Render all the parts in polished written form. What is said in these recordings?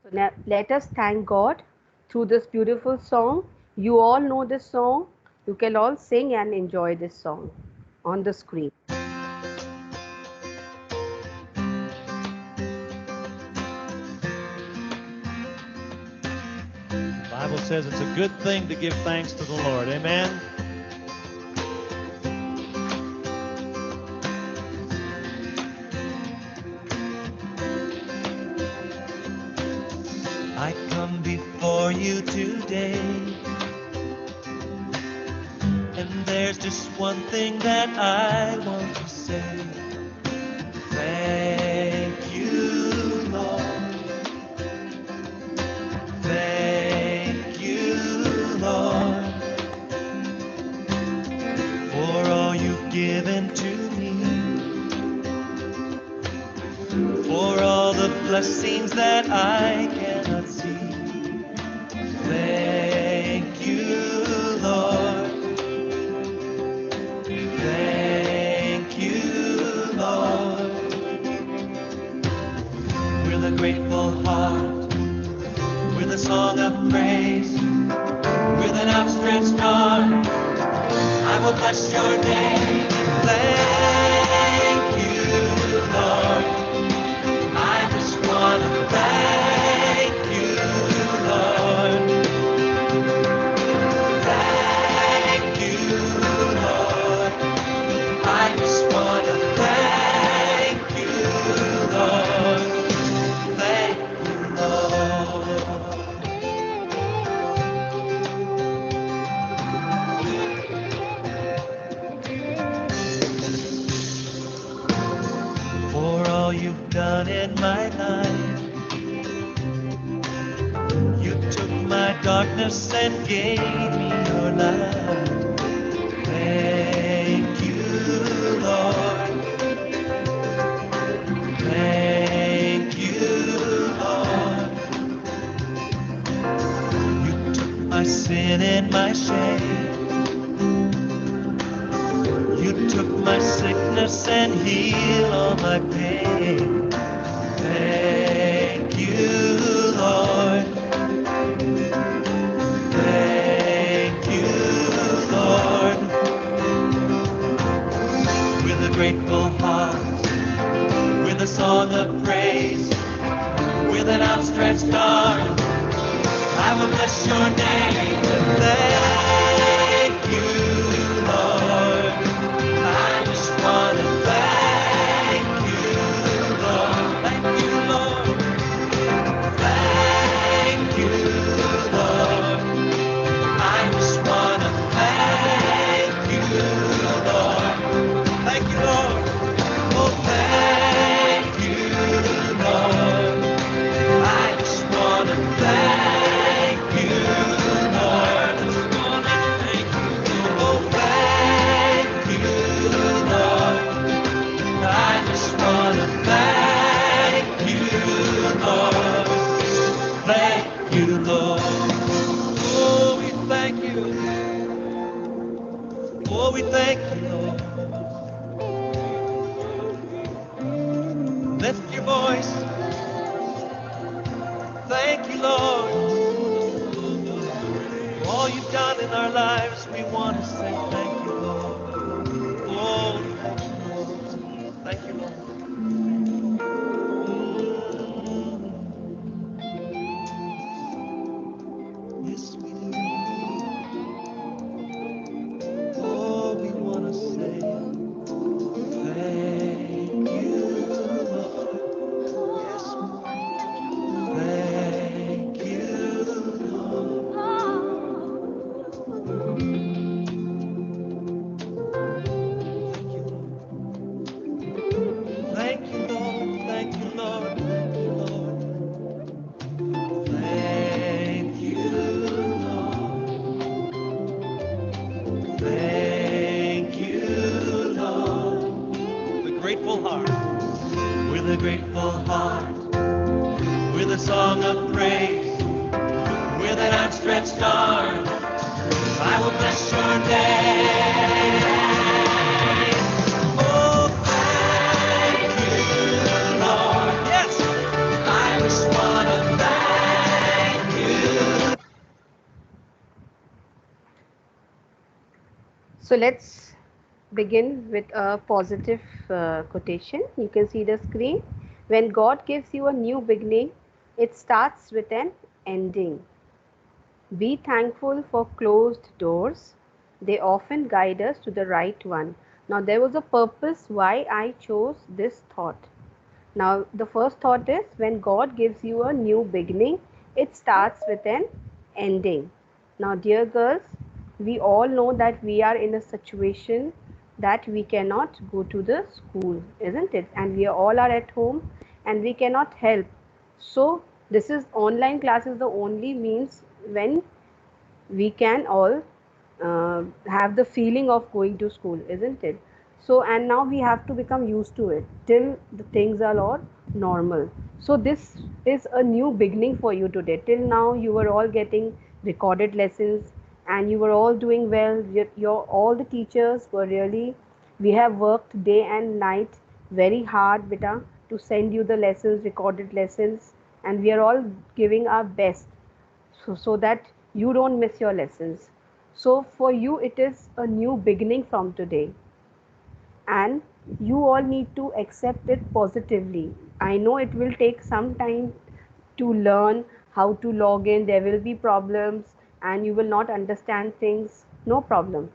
So now let us thank God through this beautiful song. You all know this song. You can all sing and enjoy this song on the screen. The Bible says it's a good thing to give thanks to the Lord. Amen. I come before you today, and there's just one thing that I want to say. Thank you, Lord. Thank you, Lord, for all you've given to me, for all the blessings that I cannot see. Thank you, Lord. Thank you, Lord. With a grateful heart, with a song of praise, with an outstretched arm, I will bless your name. Thank you, Lord. I just want to thank you, Lord. Thank you, Lord. I just want to thank you, Lord. Thank you, Lord. For all you've done in my life, you took my darkness and gave me your light. Thank you, Lord. Thank you, Lord. You took my sin and my shame. You took my sickness and healed all my pain. Thank you, Lord. Thank you, Lord. With a grateful heart, with a song of praise, with an outstretched arm, I will bless your name. Thank you, Lord. I just want to thank you, Lord. Thank you, Lord. Thank you, Lord. I just want to thank you, Lord. Thank you, Lord. Oh, thank you, Lord. I just want to thank you, Lord. I just want to thank you. Oh, thank you, Lord. I just want to thank you, Lord. Thank you, Lord. Oh, we thank you. Oh, we thank you, Lord. Lift your voice. Thank you, Lord. For all you've done in our lives, we want to say thank you, Lord. Oh, thank you, Lord. Yes, we do. Oh, we want to say thank you, Lord. Yes, thank you, Lord. Thank you, Lord. Thank you, Lord. Thank you, Lord. Thank you, Lord. Thank you, Lord. With a grateful heart, with a grateful heart, with a song of praise, with an outstretched arm, I will bless your name. Oh, thank you, Lord. Yes, I just want to thank So let's begin with a positive quotation. You can see the screen. When God gives you a new beginning, it starts with an ending. Be thankful for closed doors. They often guide us to the right one. Now, there was a purpose why I chose this thought. Now, the first thought is when God gives you a new beginning, it starts with an ending. Now, dear girls, we all know that we are in a situation that we cannot go to the school, isn't it? And we all are at home and we cannot help. So, this is online classes the only means when we can all have the feeling of going to school, isn't it? So, and now we have to become used to it till the things are all normal. So this is a new beginning for you today. Till now you were all getting recorded lessons and you were all doing well. Your all the teachers were really, we have worked day and night very hard, beta, to send you the lessons, recorded lessons, and we are all giving our best so that you don't miss your lessons. So for you it is a new beginning from today, and you all need to accept it positively. I know it will take some time to learn how to log in. There will be problems and you will not understand things. No problem,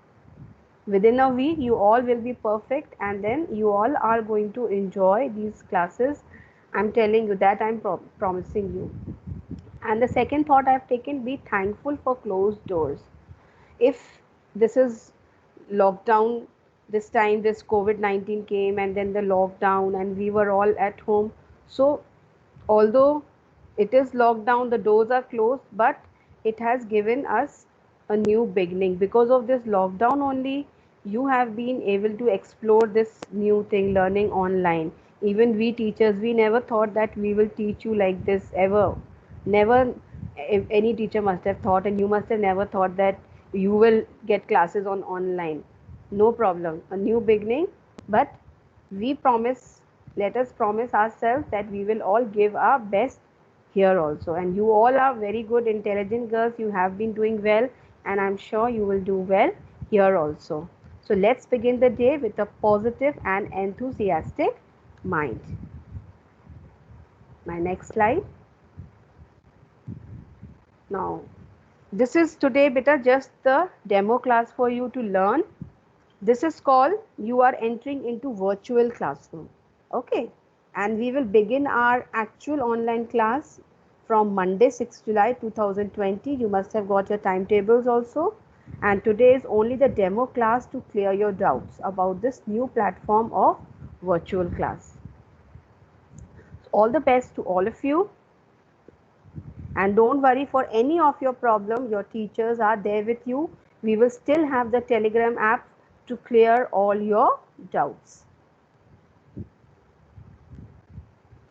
within a week you all will be perfect, and then you all are going to enjoy these classes. I'm telling you that. I'm promising you. And the second thought I've taken, be thankful for closed doors. If this is lockdown, this time this COVID-19 came and then the lockdown and we were all at home. So although it is lockdown, the doors are closed, but it has given us a new beginning. Because of this lockdown only, you have been able to explore this new thing, learning online. Even we teachers, we never thought that we will teach you like this ever. Never. If any teacher must have thought, and you must have never thought that you will get classes on online. No problem, a new beginning. But we promise, let us promise ourselves that we will all give our best here also. And you all are very good, intelligent girls. You have been doing well, and I'm sure you will do well here also. So let's begin the day with a positive and enthusiastic mind. My next slide. Now, this is today beta just the demo class for you to learn. This is called you are entering into virtual classroom. Okay, and we will begin our actual online class from Monday 6 July 2020. You must have got your timetables also, and today is only the demo class to clear your doubts about this new platform of virtual class. All the best to all of you. And don't worry, for any of your problem, your teachers are there with you. We will still have the Telegram app to clear all your doubts.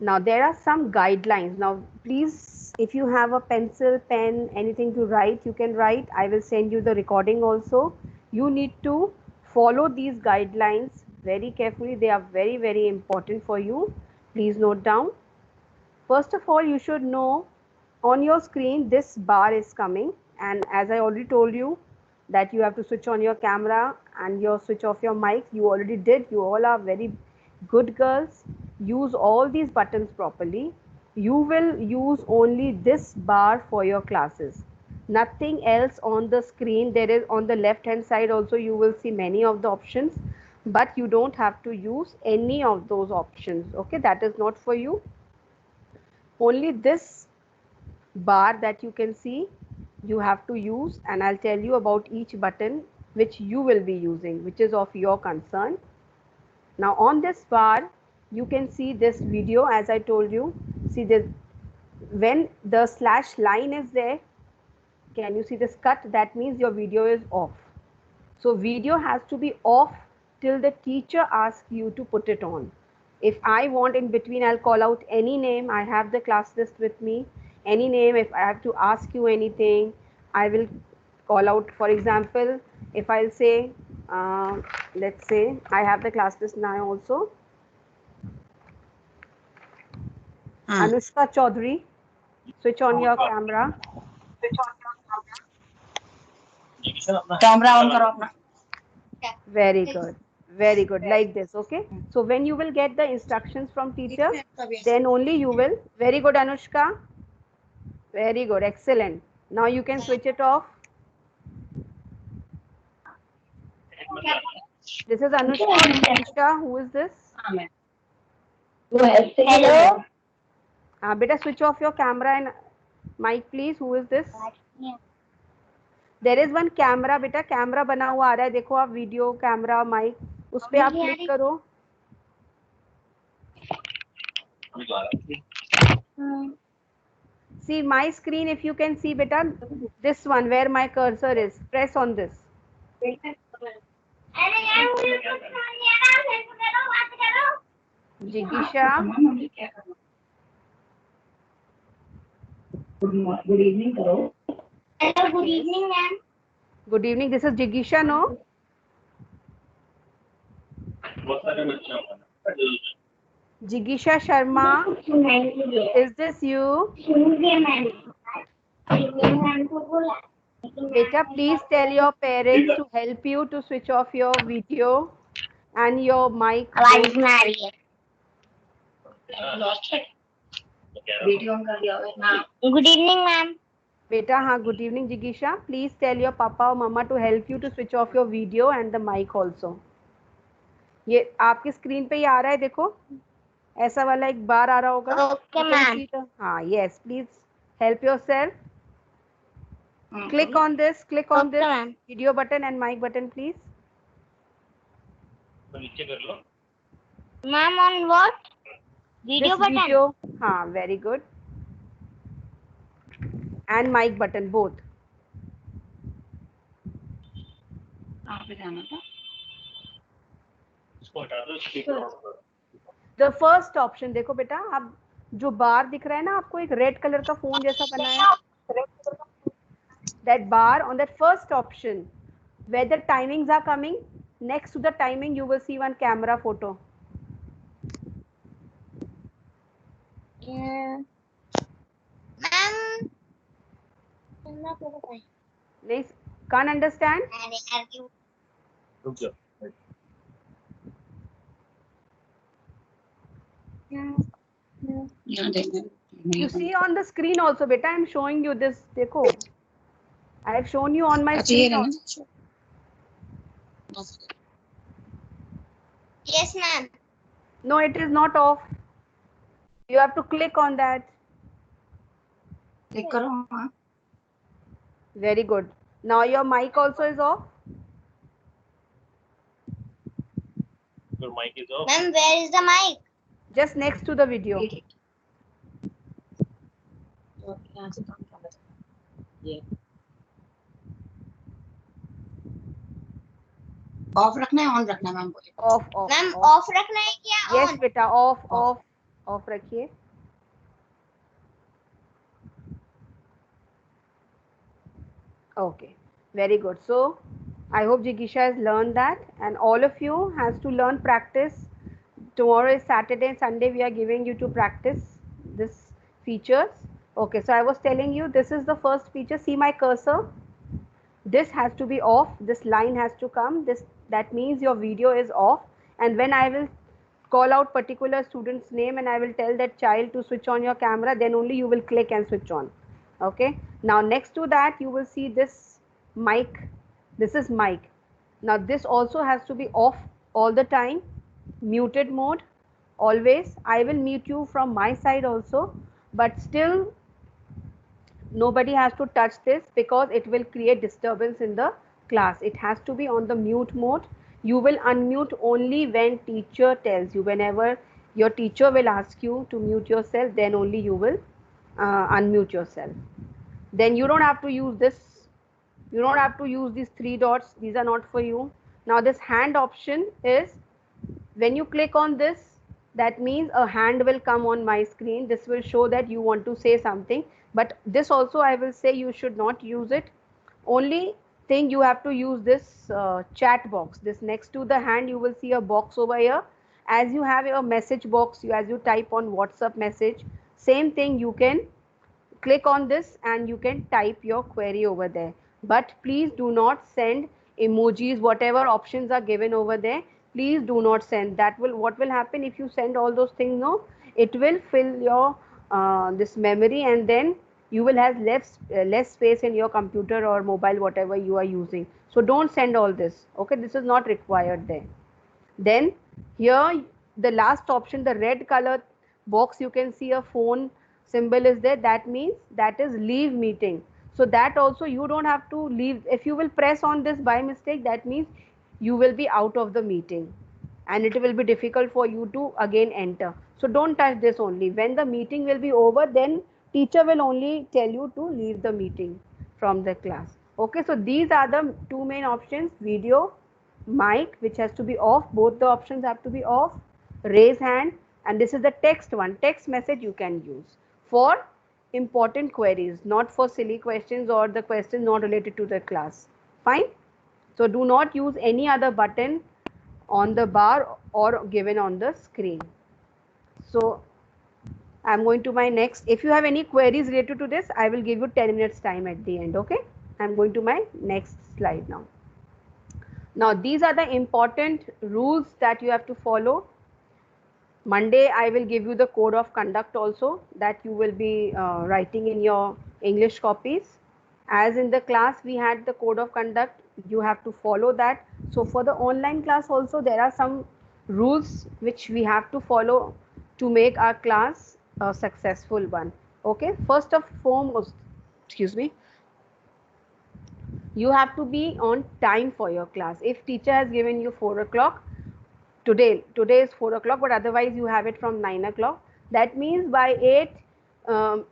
Now there are some guidelines. Now please, if you have a pencil, pen, anything to write, you can write. I will send you the recording also. You need to follow these guidelines very carefully. They are very, very important for you. Please note down. First of all, you should know on your screen this bar is coming, and as I already told you that you have to switch on your camera and your switch off your mic. You already did. You all are very good girls. Use all these buttons properly. You will use only this bar for your classes, nothing else on the screen. There is on the left hand side also you will see many of the options, but you don't have to use any of those options. Okay, that is not for you. Only this bar that you can see you have to use, and I'll tell you about each button which you will be using, which is of your concern. Now on this bar you can see this video. As I told you, see this, when the slash line is there, can you see this cut? That means your video is off. So video has to be off till the teacher asks you to put it on. If I want, in between I'll call out any name. I have the class list with me. Any name, if I have to ask you anything, I will call out. For example, if I'll say, let's say I have the class list now also. Anushka Chaudhary, switch on your camera. Camera on करो अपना. Very good. Very good. Like this, okay? So when you will get the instructions from teacher, then only you will. Very good, Anushka. Very good. Excellent. Now you can switch it off. This is Anushka or Jigisha. Who is this? Hello. Beta, switch off your camera and mic, please. Who is this? There is one camera, बेटा camera बना हुआ आ रहा है, देखो आप video camera mic उस पे आप क्लिक करो. See my screen, if you can see beta, this one where my cursor is, press on this. Jigisha, Good evening, karo. Hello, good evening, ma'am. good evening. This is Jigisha, no? Jigisha Sharma, is this you? Beta, please tell your parents to help you to switch off your video and your mic. आवाज में आ रही है. Good evening, ma'am. Beta, हाँ, good evening, Jigisha. Please tell your papa or mama to help you to switch off your video and the mic also. ये आपकी screen पे ही आ रहा है, देखो ऐसा वाला एक बार आ रहा होगा. Okay, ma'am. हाँ, yes, please help yourself. Click on this Okay, ma'am. video button and mic button, please. Ma'am, on what? Video This button. video, हाँ, very good. And mic button both. The first option देखो बेटा, आप जो बार दिख रहा है ना आपको, एक रेड कलर का फोन जैसा बना है, that bar on that first option where the timings are coming, next to the timing you will see one camera photo. Ma'am. नहीं, can't understand? You see on the screen also beta, I am showing you this, देखो, I have shown you on my screen also. Yes, ma'am. No, it is not off. You have to click on that. Click करो. Very good. Now your mic also is off. Your mic is off. Ma'am, where is the mic? Just next to the video. यहाँ से काम कर ये of रखना है on रखना है मैम बोले. Off, off. Ma'am, off. off रखना है क्या? Yes On? बेटा, off रखिए. Okay, very good. So I hope Jigisha has learned that, and all of you has to learn practice. Tomorrow is Saturday and Sunday. We are giving you to practice this features. Okay, so I was telling you this is the first feature. See my cursor. This has to be off. This line has to come. That means your video is off. And when I will call out particular student's name and I will tell that child to switch on your camera, then only you will click and switch on. Okay. Now next to that you will see this mic. This is mic. Now this also has to be off all the time. Muted mode always. I will mute you from my side also, but still nobody has to touch this because it will create disturbance in the class. It has to be on the mute mode. You will unmute only when teacher tells you. Whenever your teacher will ask you to mute yourself, then only you will unmute yourself. Then you don't have to use this. You don't have to use these three dots. These are not for you. Now this hand option is, when you click on this, that means a hand will come on my screen. This will show that you want to say something, but this also I will say you should not use it. Only thing you have to use this chat box. This next to the hand you will see a box over here. As you have a message box, as you type on WhatsApp message, same thing, you can click on this and you can type your query over there. But please do not send emojis, whatever options are given over there, please do not send. That will, what will happen if you send all those things? No, it will fill your this memory, and then you will have less space in your computer or mobile, whatever you are using. So don't send all this. Okay, this is not required there. Then here the last option, the red color box, you can see a phone symbol is there. That means that is leave meeting. So that also you don't have to leave. If you will press on this by mistake, that means you will be out of the meeting and it will be difficult for you to again enter. So don't touch this only. When the meeting will be over, then teacher will only tell you to leave the meeting from the class. Okay, so these are the two main options: video, mic, which has to be off, both the options have to be off, raise hand, and this is the text one, text message you can use for important queries, not for silly questions or the questions not related to the class. Fine. So do not use any other button on the bar or given on the screen. So I'm going to my next. If you have any queries related to this, I will give you 10 minutes time at the end. Okay, I'm going to my next slide now. Now these are the important rules that you have to follow. Monday I will give you the code of conduct also, that you will be writing in your English copies. As in the class we had the code of conduct, you have to follow that. So for the online class also there are some rules which we have to follow to make our class a successful one. Okay, first of foremost, excuse me, you have to be on time for your class. If teacher has given you 4 o'clock, today is 4 o'clock, but otherwise you have it from 9 o'clock. That means by 8 um,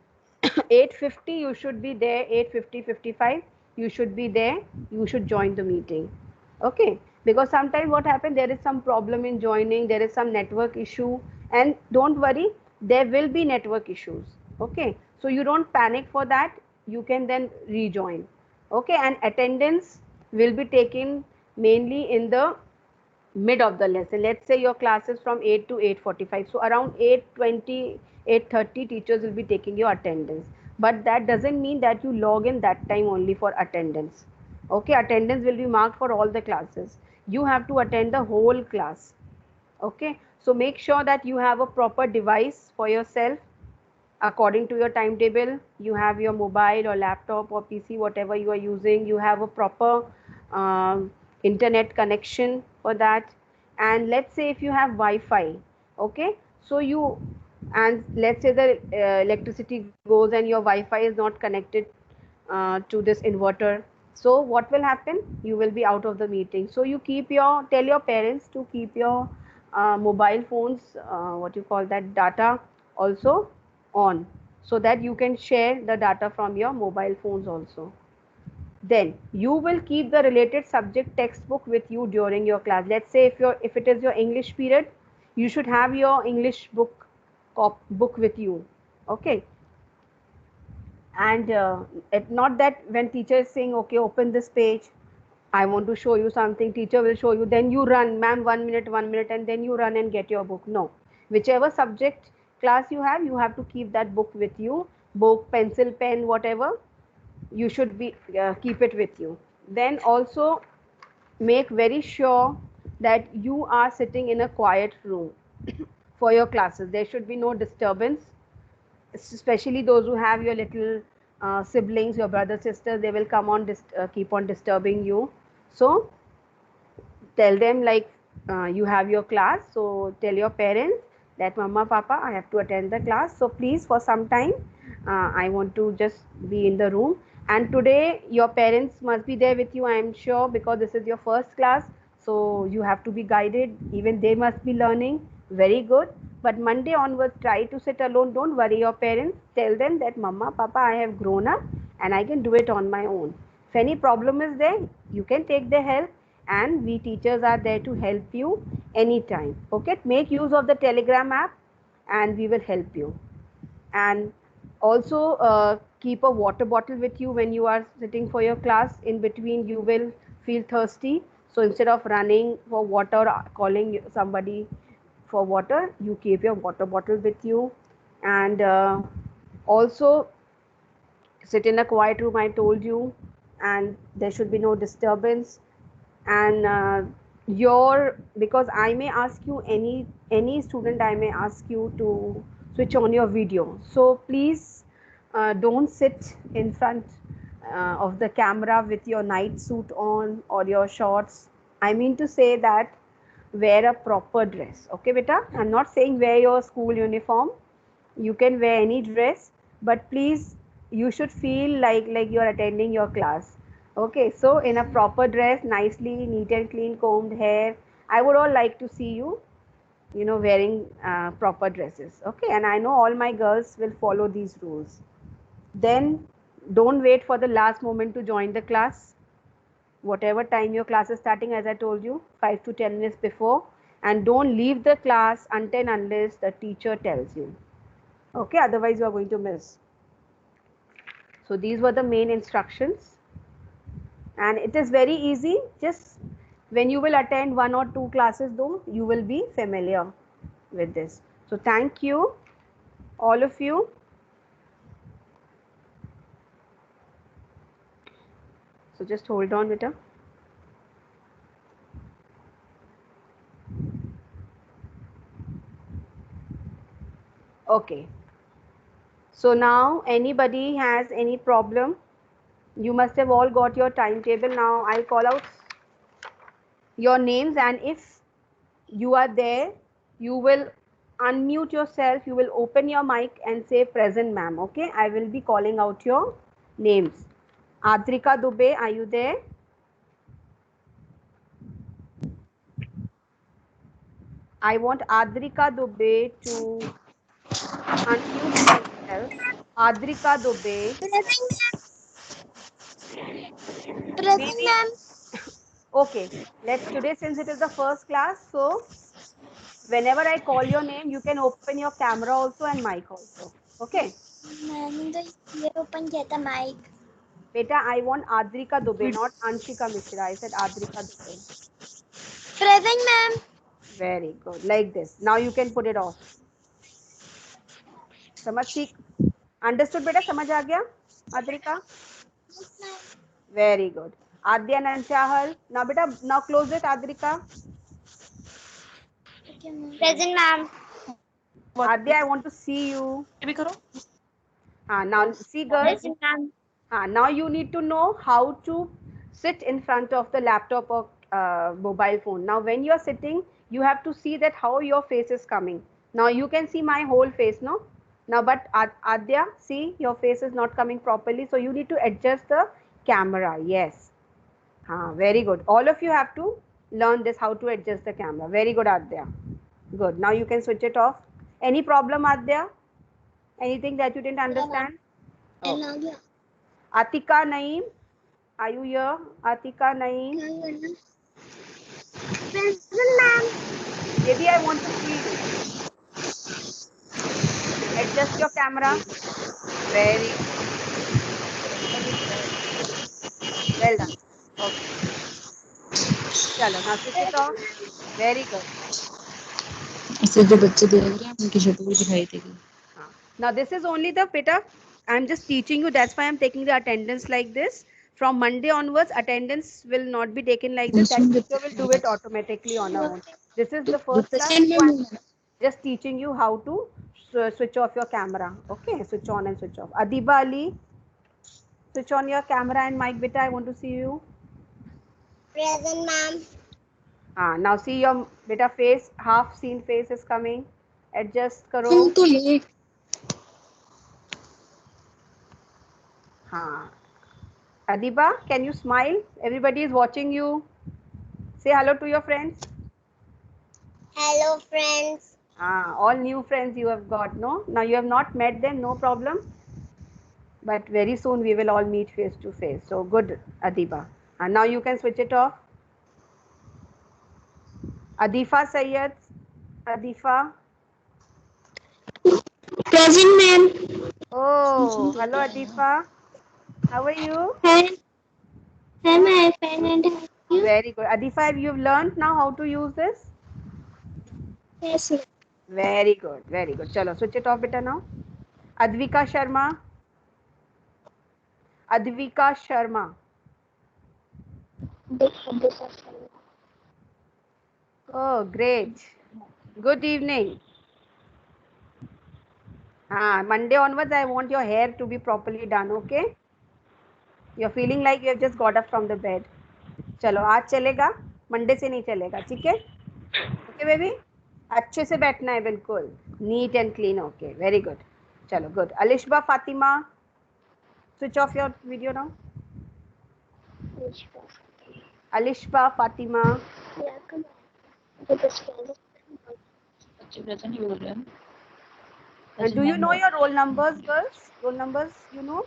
8:50 you should be there. 8:50, 55 you should be there, you should join the meeting. Okay, because sometimes what happens, there is some problem in joining, there is some network issue, and don't worry, there will be network issues. Okay, so you don't panic for that, you can then rejoin. Okay, and attendance will be taken mainly in the mid of the lesson. Let's say your class is from 8 to 8:45, so around 8:20, 8:30 teachers will be taking your attendance, but that doesn't mean that you log in that time only for attendance. Okay, attendance will be marked for all the classes. You have to attend the whole class. Okay, so make sure that you have a proper device for yourself according to your timetable. You have your mobile or laptop or PC, whatever you are using, you have a proper internet connection for that. And let's say if you have Wi-Fi, okay, so you, and let's say the electricity goes and your Wi-Fi is not connected to this inverter, so what will happen, you will be out of the meeting. So you keep your, tell your parents to keep your mobile phones, what you call that, data also on, so that you can share the data from your mobile phones also. Then you will keep the related subject textbook with you during your class. Let's say if it is your English period, you should have your English book with you. Okay, and not that when teacher is saying, okay, open this page, I want to show you something, teacher will show you, then you run, ma'am, 1 minute, 1 minute, and then you run and get your book. No, whichever subject class you have to keep that book with you, book, pencil, pen, whatever, you should be keep it with you. Then also make very sure that you are sitting in a quiet room for your classes. There should be no disturbance, especially those who have your little siblings, your brother, sisters, they will come on keep on disturbing you. So tell them, like, you have your class, so tell your parents that mama, papa, I have to attend the class, so please for some time I want to just be in the room. And today your parents must be there with you, I am sure, because this is your first class, so you have to be guided, even they must be learning. Very good. But Monday onwards, try to sit alone. Don't worry your parents, tell them that mama, papa, I have grown up and I can do it on my own. If any problem is there, you can take the help, and we teachers are there to help you anytime. Okay, make use of the Telegram app and we will help you. And also keep a water bottle with you when you are sitting for your class. In between you will feel thirsty, so instead of running for water or calling somebody for water, you keep your water bottle with you. And also sit in a quiet room, I told you, and there should be no disturbance. and because I may ask you, any student, I may ask you to switch on your video. So please don't sit in front of the camera with your night suit on or your shorts. I mean to say that wear a proper dress. Okay, beta? I'm not saying wear your school uniform. You can wear any dress, but please, you should feel like you're attending your class. Okay, so in a proper dress, nicely neat and clean, combed hair, I would all like to see you, wearing proper dresses. Okay, and I know all my girls will follow these rules. Then don't wait for the last moment to join the class. Whatever time your class is starting, as I told you, 5 to 10 minutes before, and don't leave the class until unless the teacher tells you. Okay, otherwise you are going to miss. So these were the main instructions, and it is very easy. Just when you will attend one or two classes though, you will be familiar with this. So thank you, all of you. So just hold on, beta. Okay. So now anybody has any problem? You must have all got your timetable. Now I'll call out your names, and if you are there, you will unmute yourself, you will open your mic and say present, ma'am. Okay, I will be calling out your names. Adrika Dubey, are you there? I want Adrika Dubey to unmute herself. Adrika Dubey. Present, ma'am. Okay, today, since it is the first class, so whenever I call your name, you can open your camera also and mic also. Okay. Ma'am, the open get the mic. Beta, I want Adrika Dubey, not Anshika Mishra. I said Adrika Dubey. Present, ma'am. Very good. Like this. Now you can put it off. समझ सीख understood बेटा समझ आ गया Adrika? Very good. Adya Nanchahal. Now beta, now close it, Adrika. Present, ma'am. Adya, I want to see you. Now see girls. Present, ma'am. Now you need to know how to sit in front of the laptop or mobile phone. Now when you are sitting, you have to see that how your face is coming. Now you can see my whole face, no? Now but Adya, see, your face is not coming properly, so you need to adjust the camera. Yes. Very good. All of you have to learn this, how to adjust the camera. Very good, Adya. Good. Now you can switch it off. Any problem, Adya? Anything that you didn't understand? Okay. Atika Naeem, are you here? Atika Naeem. Present, ma'am. Maybe I want to see you. Adjust your camera. Very well done. Okay. चलो, now switch it off. Very good. ऐसे जो बच्चे देख रहे हैं उनकी शक्ल भी दिखाई देगी. Now this is only the beta. I'm just teaching you. That's why I'm taking the attendance like this. From Monday onwards, attendance will not be taken like this. That teacher will do it automatically on our own. This is the first class. So I'm just teaching you how to switch off your camera. Okay, switch on and switch off. Adiba Ali, switch on your camera and mic, beta. I want to see you. Present, ma'am. Now see your beta face. Half seen face is coming. Adjust karo. Adiba, can you smile? Everybody is watching you. Say hello to your friends. Hello, friends. All new friends you have got, no? Now you have not met them, no problem. But very soon we will all meet face to face. So good, Adiba. And now you can switch it off. Adifa Sayyed. Adifa. Present, ma'am. Oh, hello Adifa. How are you? Hi, my friend. Very good. Adifa, you've learned now how to use this? Yes, ma'am. Very good, very good. Chalo, switch it off beta now. Advika Sharma. Advika Sharma. Oh, great. Good evening. Monday onwards, I want your hair to be properly done, okay? You're feeling like you have just got up from the bed. चलो आज चलेगा, Monday से नहीं चलेगा, ठीक है? Okay baby, अच्छे से बैठना है बिल्कुल, neat and clean. Okay, very good. चलो good. Alishba Fatima, switch off your video now. Alishba Fatima, बच्चे present ही बोल रहे हैं. and do you know your roll numbers, girls? Roll numbers, you know?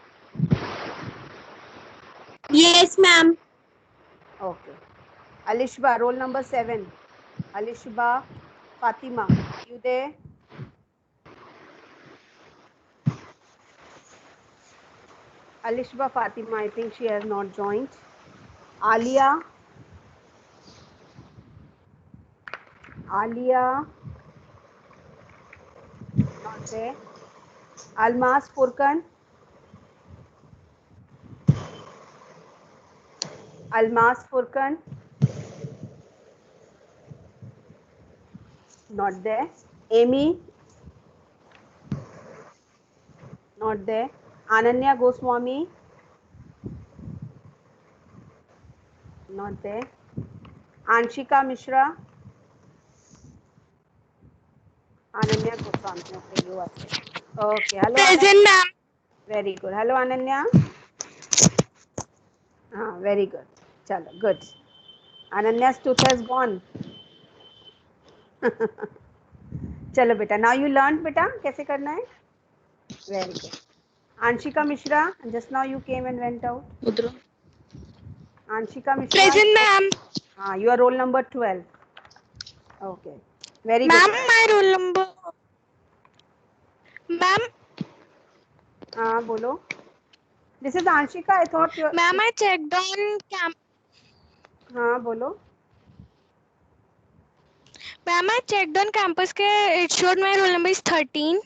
Yes, ma'am. Okay. Alishba, roll number 7. Alishba Fatima, are you there? Alishba Fatima, I think she has not joined. Alia. Alia. Not there. Almas Furkan. Almas Furkan. Not there. Amy. Not there. Ananya Goswami. Not there. Anshika Mishra. Ananya Goswami. Okay, you are there. Okay, hello. Present, ma'am. Very good. Hello, Ananya. Very good. Chalo, good. Ananya's tooth has gone. चलो बेटा, now you learned बेटा कैसे करना है. Very good. Anshika Mishra, just now you came and went out. उधर. Anshika Mishra. Present, ma'am. You are roll number 12. Okay. Very Ma'am, good. my roll number. Ma'am. बोलो. This is Anshika. I thought you. Ma'am, I checked on camp. बोलो. Ma'am, I checked on campus. It showed my roll number is 13.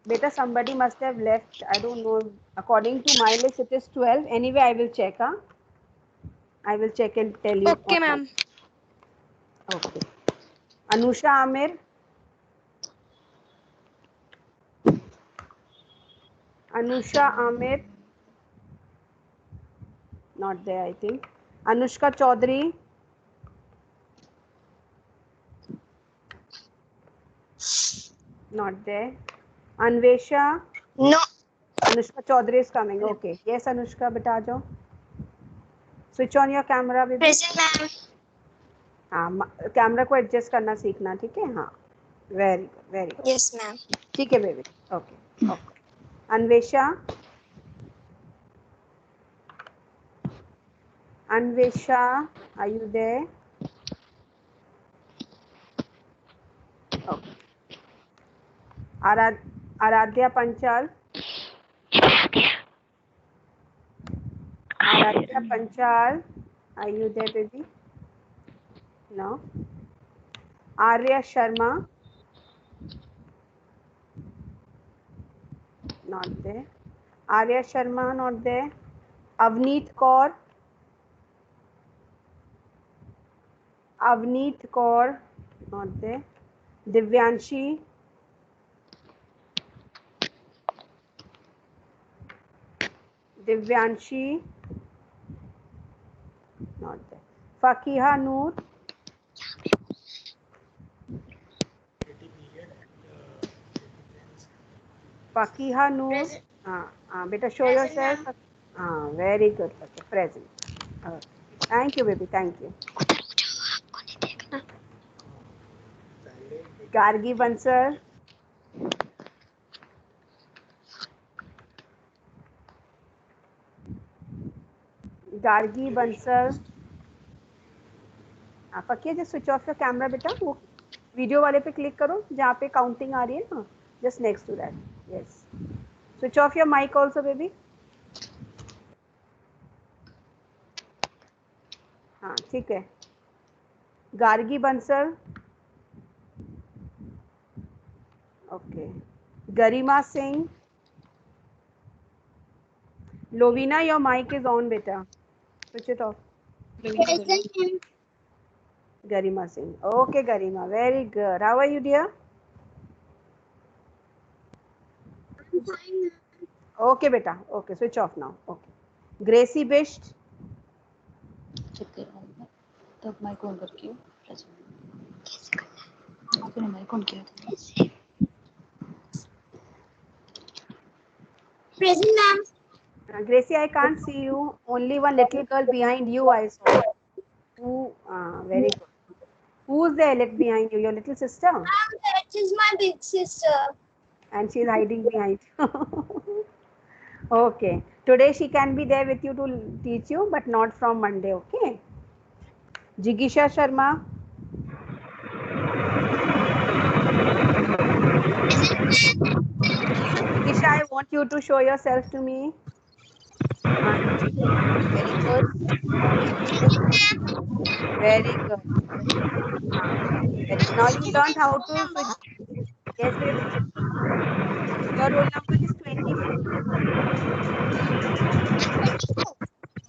Beta, somebody must have left. I don't know. According to my list, it is 12. Anyway, I will check. I will check and tell you. Okay, ma'am. Okay. Anusha Amir. Anusha Amir. Not there, I think. Anushka Chaudhary. Not there. Anvesha. No. Anushka Chaudhary is coming. Okay. Yes, Anushka, beta aa jao. Switch on your camera, baby. Present, ma'am. Camera को adjust करना सीखना, ठीक है. Very good, very good. Yes, ma'am. ठीक है baby. Okay, okay. Anvesha. Anvesha, are you there? Okay. Aaradhya Panchal. Aaradhya Panchal, are you there baby? No. Arya Sharma. Not there. Arya Sharma, not there. Avneet Kaur. Avneet Kaur, not there. Divyanshi. Divyanshi, not there. Fakiha Noor. Fakiha Noor. Beta, show yourself. Very good. Okay, present. Thank you, baby. Thank you. Gargi Bansal. Gargi Bansal. Fakiya, just switch off your camera बेटा. वो video वाले पे click करो जहाँ पे counting आ रही है ना, just next to that. Yes. Switch off your mic also baby. ठीक है. Gargi Bansal. Okay. Garima Singh. Lovina, your mic is on बेटा. Switch it off. Present, ma'am. Garima Singh. Okay, Garima. Very good. How are you, dear? I'm fine, ma'am. Okay, beta. Okay, switch off now. Okay. Gracie Bisht. Check कर रहा हूँ मैं तब mic on करके present आपने mic on किया था Present, ma'am. Gracie, I can't see you. Only one little girl behind you I saw. Who? Very good. Who's there behind you? Your little sister? Ma'am, that is my big sister. And she's hiding behind. Okay. Today she can be there with you to teach you, but not from Monday. Okay. Jigisha Sharma. Jigisha, I want you to show yourself to me. Very good. Very good. Very good. Now you learned how to switch. Yes, baby. Your roll number is 24.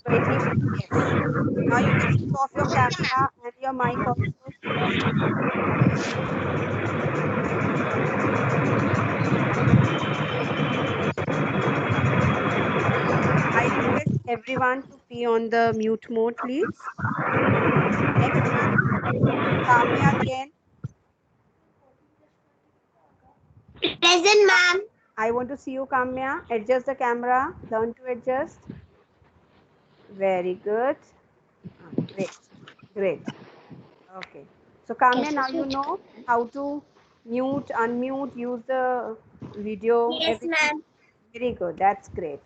24. Yes. Now you can switch off your camera and your mic also. I request everyone to be on the mute mode, please. Next one, Kamya Jain. Present, ma'am. I want to see you, Kamya. Adjust the camera. Learn to adjust. Very good. Great. Great. Okay. So, Kamya, now you know how to mute, unmute, use the video, Yes, everything. ma'am. Very good. That's great.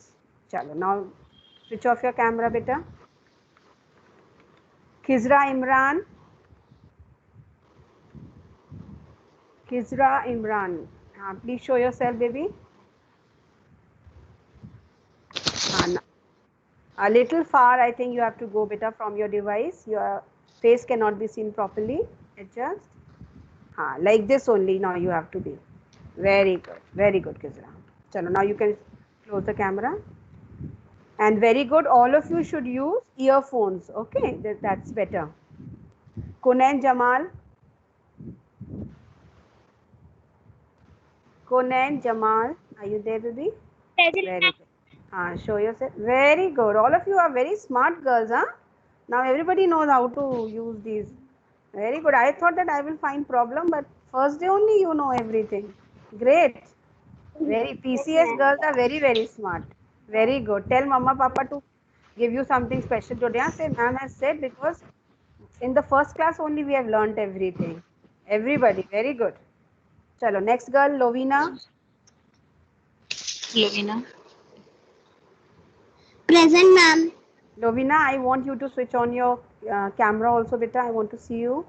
Chalo. Now, switch off your camera, beta. Khizra Imran. Khizra Imran. Please show yourself, baby. A little far, I think you have to go, beta, from your device. Your face cannot be seen properly. Adjust. Like this only now you have to be. Very good. Very good, Khizra. Chalo, now you can close the camera. And very good. All of you should use earphones. Okay, that's better. Kunan Jamal. Kunan Jamal. Are you there, baby? Present, Very good. Show yourself. Very good. All of you are very smart girls, huh? Now everybody knows how to use these. Very good. I thought that I will find problem, but first day only you know everything. Great. Very PCS girls are very, very smart. Very good. Tell mama papa to give you something special today. Say ma'am has said because in the first class only we have learnt everything. Everybody. Very good. Chalo. Next girl, Lovina. लोवीना Present, ma'am. Lovina, I want you to switch on your camera also, beta. I want to see you.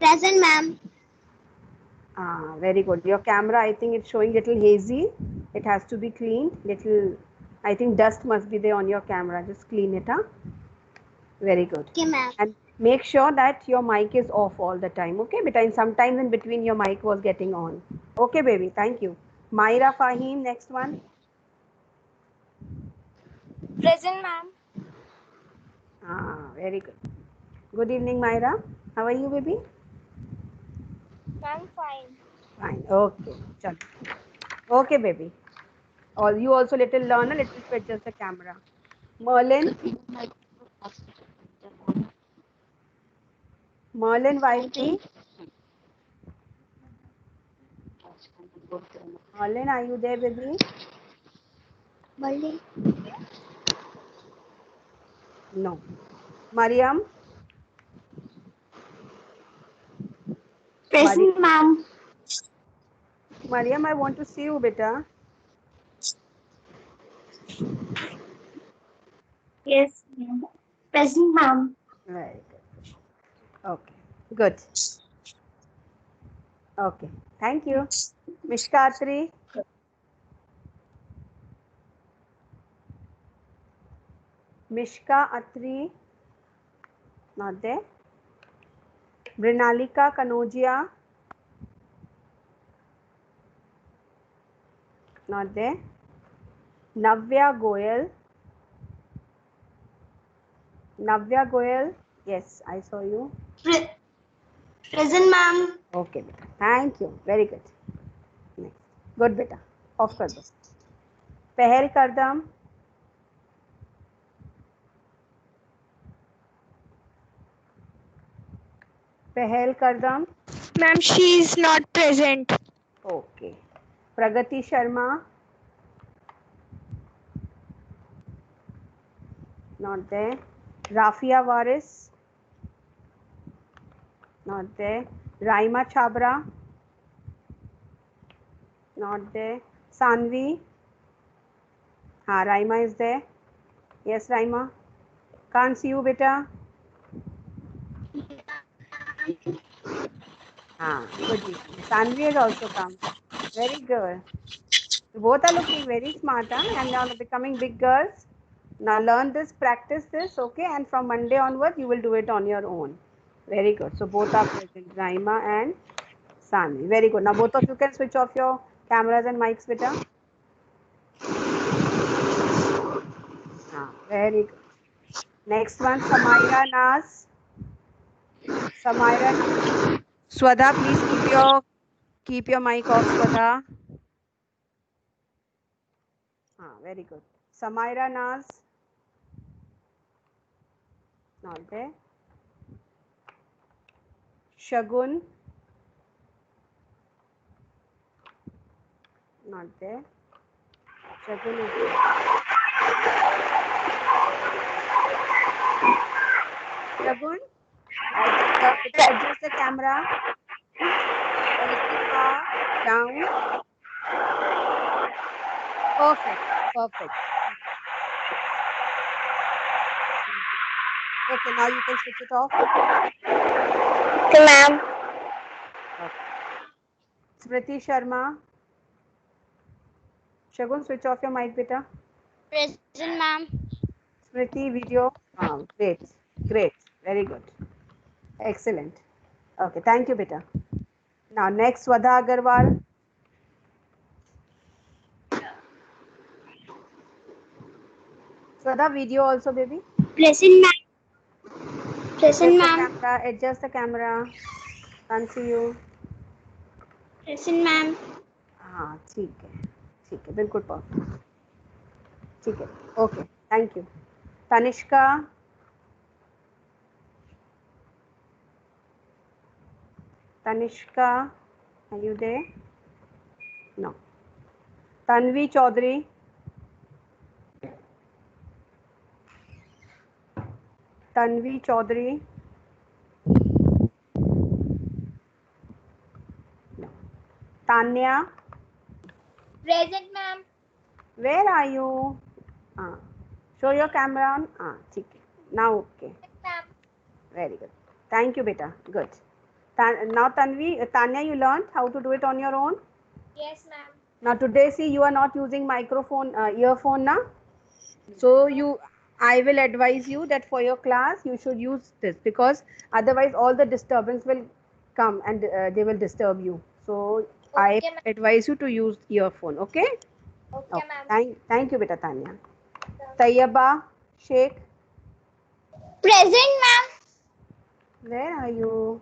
Present, ma'am. Very good. Your camera, I think it's showing little hazy. It has to be cleaned. Little, I think dust must be there on your camera. Just clean it up. Very good. Okay, ma'am. And make sure that your mic is off all the time. Okay, beta. And sometimes in between your mic was getting on. Okay, baby. Thank you. Myra Fahim, next one. Present, ma'am. Very good. Good evening, Myra. How are you, baby? I'm fine. Fine. Okay. Chalo. Okay, baby. Or you also little learn a little to adjust the camera. Merlin. Merlin YP. Merlin, are you there, baby? Baldi. No. Mariam. Present, ma'am. Mariam, I want to see you, beta. Yes, ma'am. Present, ma'am. Very good. Okay. Good. Okay. Thank you. Mishka Atri. Mishka Atri. Not there. Brinalika Kanojia. Not there. Navya Goyal. Navya Goyal. Yes, I saw you. Present, ma'am. Okay, beta. Thank you. Very good. Next. Good, beta. Off कर दो. Pehel Kardam. Pehel Kardam. Ma'am, she is not present. Okay. Pragati Sharma. Not there. Rafia Waris. Not there. Raima Chabra. Not there. Sanvi. Ha, Raima is there. Yes, Raima. Can't see you, beta. Good. Sanvi has also come. Very good. Both are looking very smart, and now becoming big girls. Now learn this, practice this, okay? And from Monday onward, you will do it on your own. Very good. So both are present, Raima and Sanvi. Very good. Now both of you can switch off your cameras and mics, beta. Very good. Next one, Samaira Nas. Samaira. Swadha, please keep your mic off, Swadha. Very good. Samaira Nas. Not there. Shagun. Not there. Shagun is there. Shagun, adjust the camera. Down. Perfect. Perfect. Okay, now you can switch it off. Okay, ma'am. Okay. Smriti Sharma. Shagun, switch off your mic, beta. Present, ma'am. Smriti, video. Great. Great. Very good. Excellent. Okay, thank you, beta. Now, next, Swadha Agarwal. Swadha, video also, baby. Present, ma'am. Present, ma'am. Adjust the camera. Can't see you. Present, ma'am. हाँ ठीक है बिल्कुल perfect ठीक है okay thank you Tanishka are you there? No. Tanvi Chaudhary. No. Tanya. Present, ma'am. Where are you? Show your camera on. ठीक है. Now okay. Ma'am. Very good. Thank you, beta. Good. Now Tanya, you learned how to do it on your own? Yes, ma'am. Now today, see, you are not using microphone, earphone now. So I will advise you that for your class, you should use this because otherwise all the disturbance will come and they will disturb you. So I advise you to use earphone, okay? Okay, ma'am. Thank you, beta Tanya. Tayyaba Sheikh. Present, ma'am. Where are you?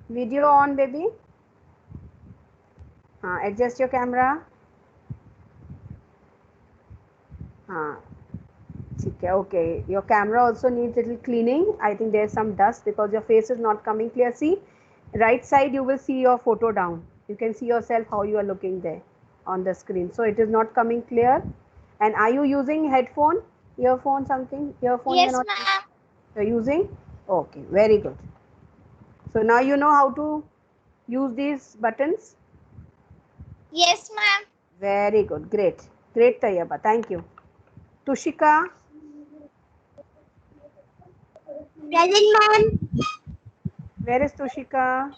Video on, baby. Adjust your camera. Okay. Your camera also needs little cleaning. I think there's some dust because your face is not coming clear. See, right side you will see your photo down. You can see yourself how you are looking there on the screen. So it is not coming clear. And are you using headphone, earphone, something? Earphone? Yes, ma'am. You're using? Okay, very good. So now you know how to use these buttons? Yes, ma'am. Very good. Great. Great, Tayyaba. Thank you. Tushika. Present, ma'am. Where is Tushika?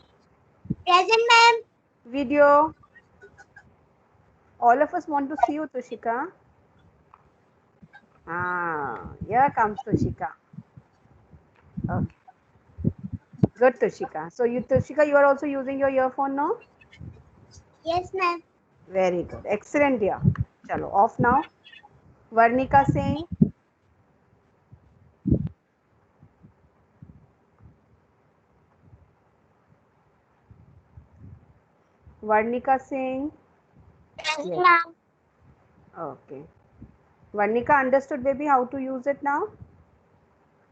Present, ma'am. Video. All of us want to see you, Tushika. Here comes Tushika. Okay. Good, Tushika. So Tushika, you are also using your earphone now? Yes, ma'am. Very good. Excellent, dear. Chalo, off now. Varnika Singh. Varnika Singh. Present, Yes. ma'am. Okay. Varnika understood baby how to use it now?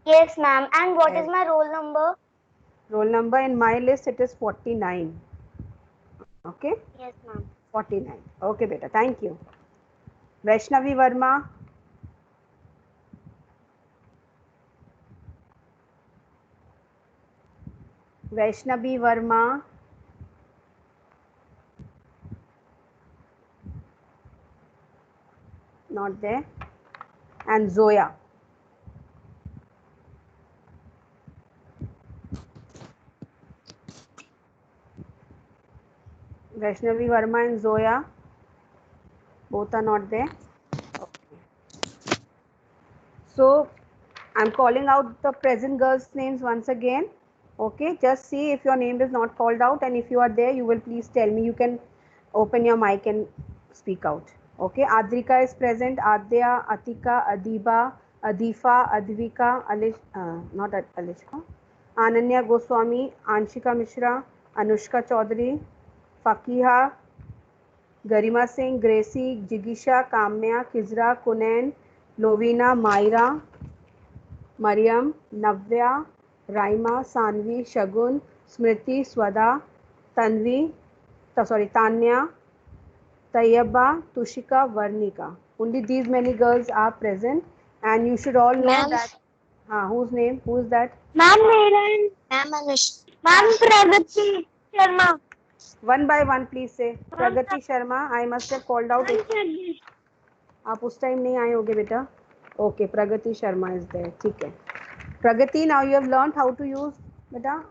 Yes, ma'am. And what Yes. is my roll number? Roll number in my list it is 49. Okay? Yes, ma'am. 49. Okay beta, thank you. Vaishnavi Verma. Vaishnavi Verma. Not there. And Zoya. Vaishnavi Verma and Zoya. Both are not there. Okay. So I'm calling out the present girls' names once again. Okay, just see if your name is not called out, and if you are there, you will please tell me. You can open your mic and speak out. Okay, Adrika is present. Adya, Atika, Adiba, Adifa, Advika, not Alishka, Ananya Goswami, Anshika Mishra, Anushka Chaudhary, Fakiha, Garima Singh, Gracie, Jigisha, Kamya, Kizra, Kunain, Lovina, Myra, Mariam, Navya, Raima, Sanvi, Shagun, Smriti, Swada, Tanvi, Tanya, Tayyaba, Tushika, Varnika. Only these many girls are present, and you should all know Ma'am. that. Whose name? Who is that? Ma'am, Ma'am, Anush. Ma'am, Pragati Sharma. One by one, please say. Pragati Sharma. I must have called out. आप उस time नहीं आए होगे बेटा. Okay, Pragati Sharma is there. ठीक है. Pragati, now you have learned how to use बेटा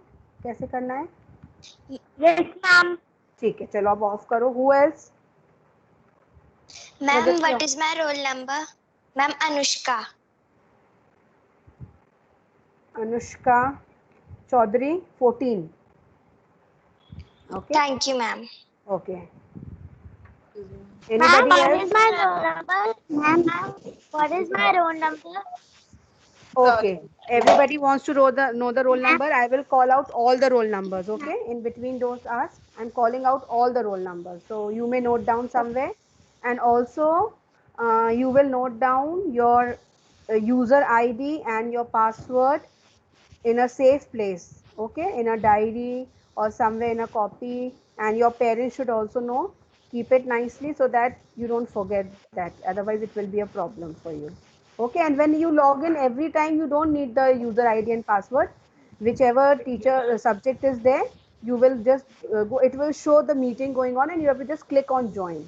कैसे करना है. Yes, ma'am. ठीक है, चलो अब ऑफ करो. Who else? Ma'am, Pragati, what is my roll number? Ma'am, Anushka. Anushka Chaudhary, 14. Okay. Thank you, ma'am. Okay. Ma'am, Anybody what else? is my roll number? Ma'am, what is my roll number? Okay. Everybody wants to know the roll number. I will call out all the roll numbers. Okay. In between those hours, I'm calling out all the roll numbers. So you may note down somewhere, and also you will note down your user ID and your password in a safe place. Okay, in a diary or somewhere in a copy, and your parents should also know. Keep it nicely so that you don't forget that. Otherwise, it will be a problem for you. Okay, and when you log in every time, you don't need the user ID and password. Whichever teacher subject is there, you will just go. It will show the meeting going on, and you have to just click on join.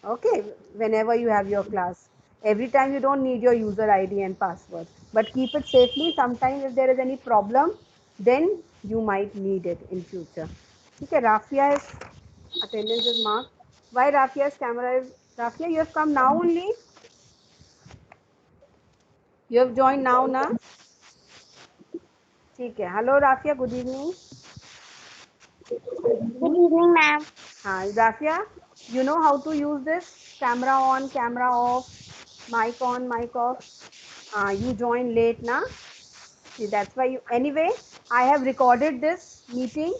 Okay, whenever you have your class. Every time you don't need your user ID and password, but keep it safely. Sometimes if there is any problem, then you might need it in future. Okay, Rafia's attendance is marked. Why Rafia's camera is, Rafia, you have come now only? You have joined now, na? ठीक है. Hello Rafia, good evening. Good evening, ma'am. Rafia, you know how to use this? Camera on, camera off, mic on, mic off. You joined late, na? See, that's why you, anyway, I have recorded this meeting.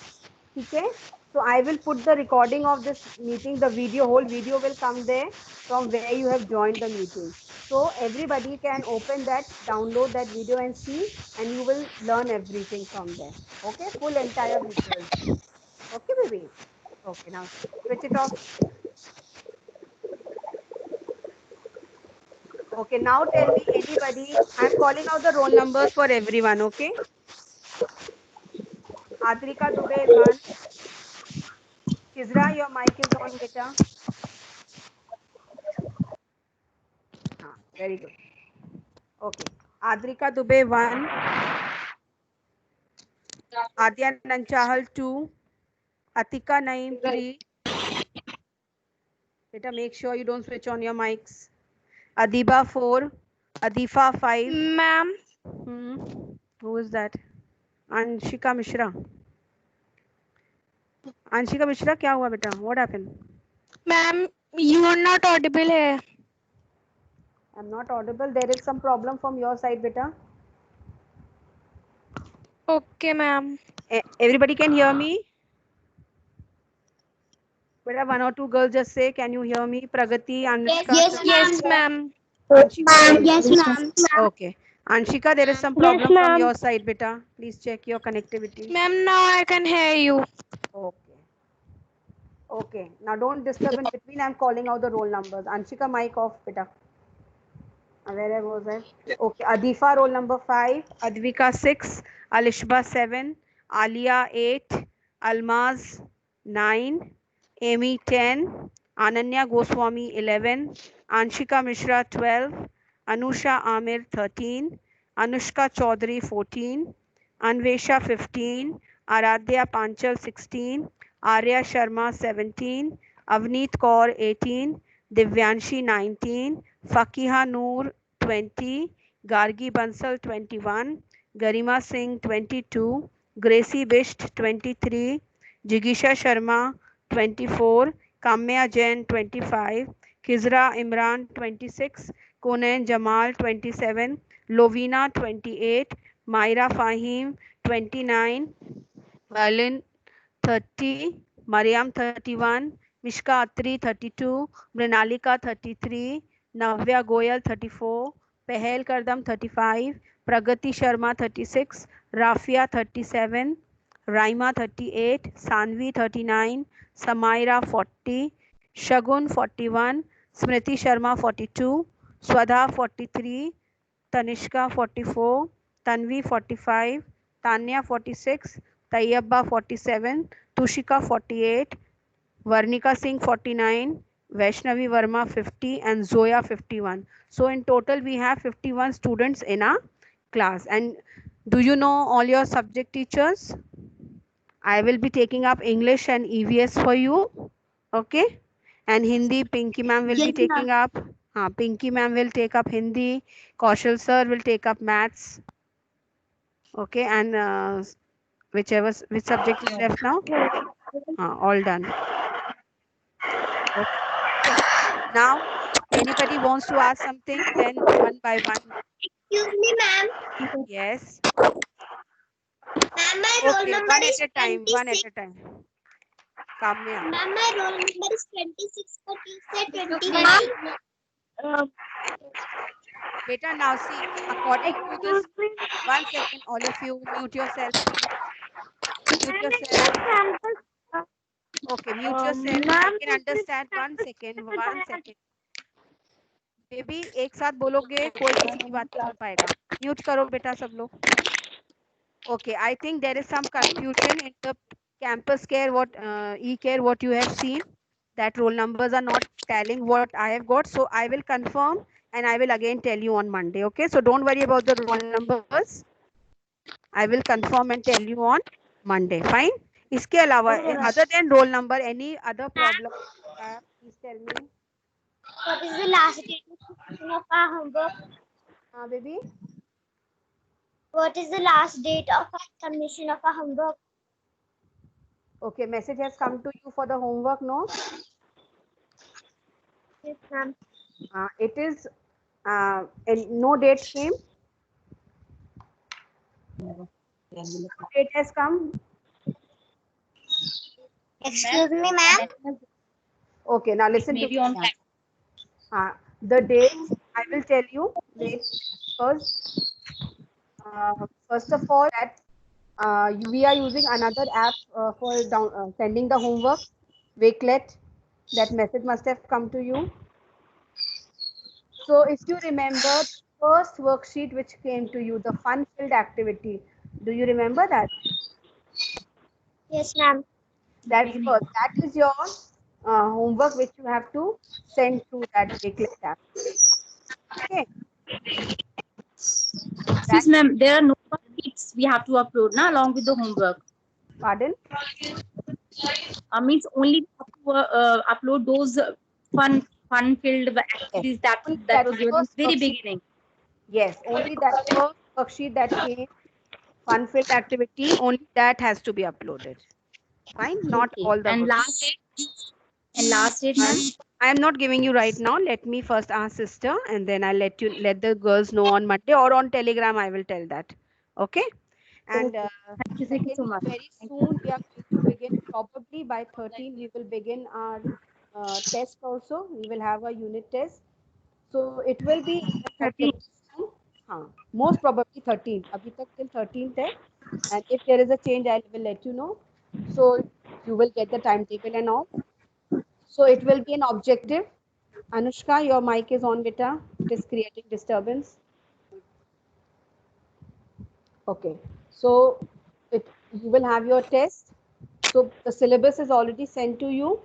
Okay, so I will put the recording of this meeting, the video, whole video will come there from where you have joined the meeting. So everybody can open that, download that video and see, and you will learn everything from there. Okay, full entire video. Okay, baby. Okay, now switch it off. Okay, now tell me anybody. I'm calling out the roll numbers for everyone. Okay, Adrika Dubey is one. Kizra, your mic is on, beta. Very good. Okay. Adrika Dubey 1. Adya Nanchahal 2. Atika Naeem 3. Beta, make sure you don't switch on your mics. Adiba 4. Adifa 5. Ma'am, Who is that? Anshika Mishra. Anshika Mishra, क्या हुआ बेटा? What happened? ma'am, you are not audible here. I'm not audible. There is some problem from your side, beta. Okay, ma'am. Everybody can hear me? Beta, one or two girls just say, can you hear me? Pragati, Anushka. Yes, ma'am. Anshika. Yes, ma'am. Okay. Anshika, there is some Yes, problem from ma'am. your side, beta. Please check your connectivity. Ma'am, now I can hear you. Okay. Okay. Now don't disturb in between. I'm calling out the roll numbers. Anshika, mic off, beta. Where was I? Okay. Adifa, roll number 5. Advika, 6. Alishba, 7. Alia, 8. Almaz, 9. Amy, 10. Ananya Goswami, 11. Anshika Mishra, 12. Anusha Amir, 13. Anushka Chaudhary, 14. Anvesha, 15. Aradhya Panchal, 16. Arya Sharma, 17. Avneet Kaur, 18. Divyanshi, 19. Fakiha Noor, 20. Gargi Bansal, 21. Garima Singh, 22. Gracie Bisht, 23. Jigisha Sharma, 24. Kamya Jain, 25. Kizra Imran, 26. Konan Jamal, 27. Lovina, 28. Myra Fahim, 29. Berlin, 30. Mariam, 31. Mishka Atri, 32. Mrinalika, 33. Navya Goyal, 34. Pehel Kardam, 35. Pragati Sharma, 36. Rafia, 37. Raima, 38. Sanvi, 39. Samaira, 40. Shagun, 41. Smriti Sharma, 42. Swadha, 43. Tanishka, 44. Tanvi, 45. Tanya, 46. Tayyaba, 47. Tushika, 48. Varnika Singh, 49. Vaishnavi Verma, 50. And Zoya, 51. So in total we have 51 students in our class. And do you know all your subject teachers? I will be taking up English and EVS for you. Okay? And Hindi, Pinky ma'am will be taking up. Pinky ma'am will take up Hindi. Kaushal sir will take up maths. Okay? And which subject is left now? All done. Okay. Now, anybody wants to ask something, then one by one. Excuse me, ma'am. Yes. Ma'am, my roll Okay, number one is at a time. One 26. at a time. Kamya. Ma'am, my roll number is 26, but you said 29. Beta, now see, according to this, one second, all of you, mute yourself, please. Mute yourself. Okay, mute yourself. I can understand. One second, one second. Baby एक साथ बोलोगे कोई किसी की बात नहीं सुन पाएगा. Mute करो बेटा सब लोग. Okay, I think there is some confusion in the campus care, e-care, what you have seen, that roll numbers are not telling what I have got. So I will confirm and I will again tell you on Monday. Okay, so don't worry about the roll numbers. I will confirm and tell you on Monday. Fine. इसके अलावा other than roll number, any other problem? Please tell me. What is the last date of our homework? Baby. What is the last date of our submission of our homework? Okay, message has come to you for the homework, no? Yes, ma'am. It is no date came. Date has come. Excuse me, ma'am. Okay, now listen to Maybe me. on time. The dates I will tell you. First, first of all, that we are using another app for sending the homework. Wakelet. That message must have come to you. So if you remember, first worksheet which came to you, the fun-filled activity. Do you remember that? Yes, ma'am. That is your homework which you have to send through that Wakelet app. Okay. Excuse ma'am, there are no sheets we have to upload na, along with the homework. Pardon? Means only we have to upload those fun-filled activities that was given in the very beginning. Yes, only that first worksheet that came, fun-filled activity, only that has to be uploaded. Fine, not Okay. all the And worksheets. last date, ma'am. I am not giving you right now. Let me first ask sister, and then I'll let the girls know on Monday or on Telegram. I will tell that. Okay. And Thank you so much. very soon we are going to begin begin probably by 13. We will begin our test also. We will have a unit test. So it will be in the 13. soon. Most probably 13th. अभी तक till 13th है. And if there is a change, I will let you know. So you will get the timetable and all. So it will be an objective. Anushka, your mic is on, beta. It is creating disturbance. Okay. So you will have your test. So the syllabus is already sent to you.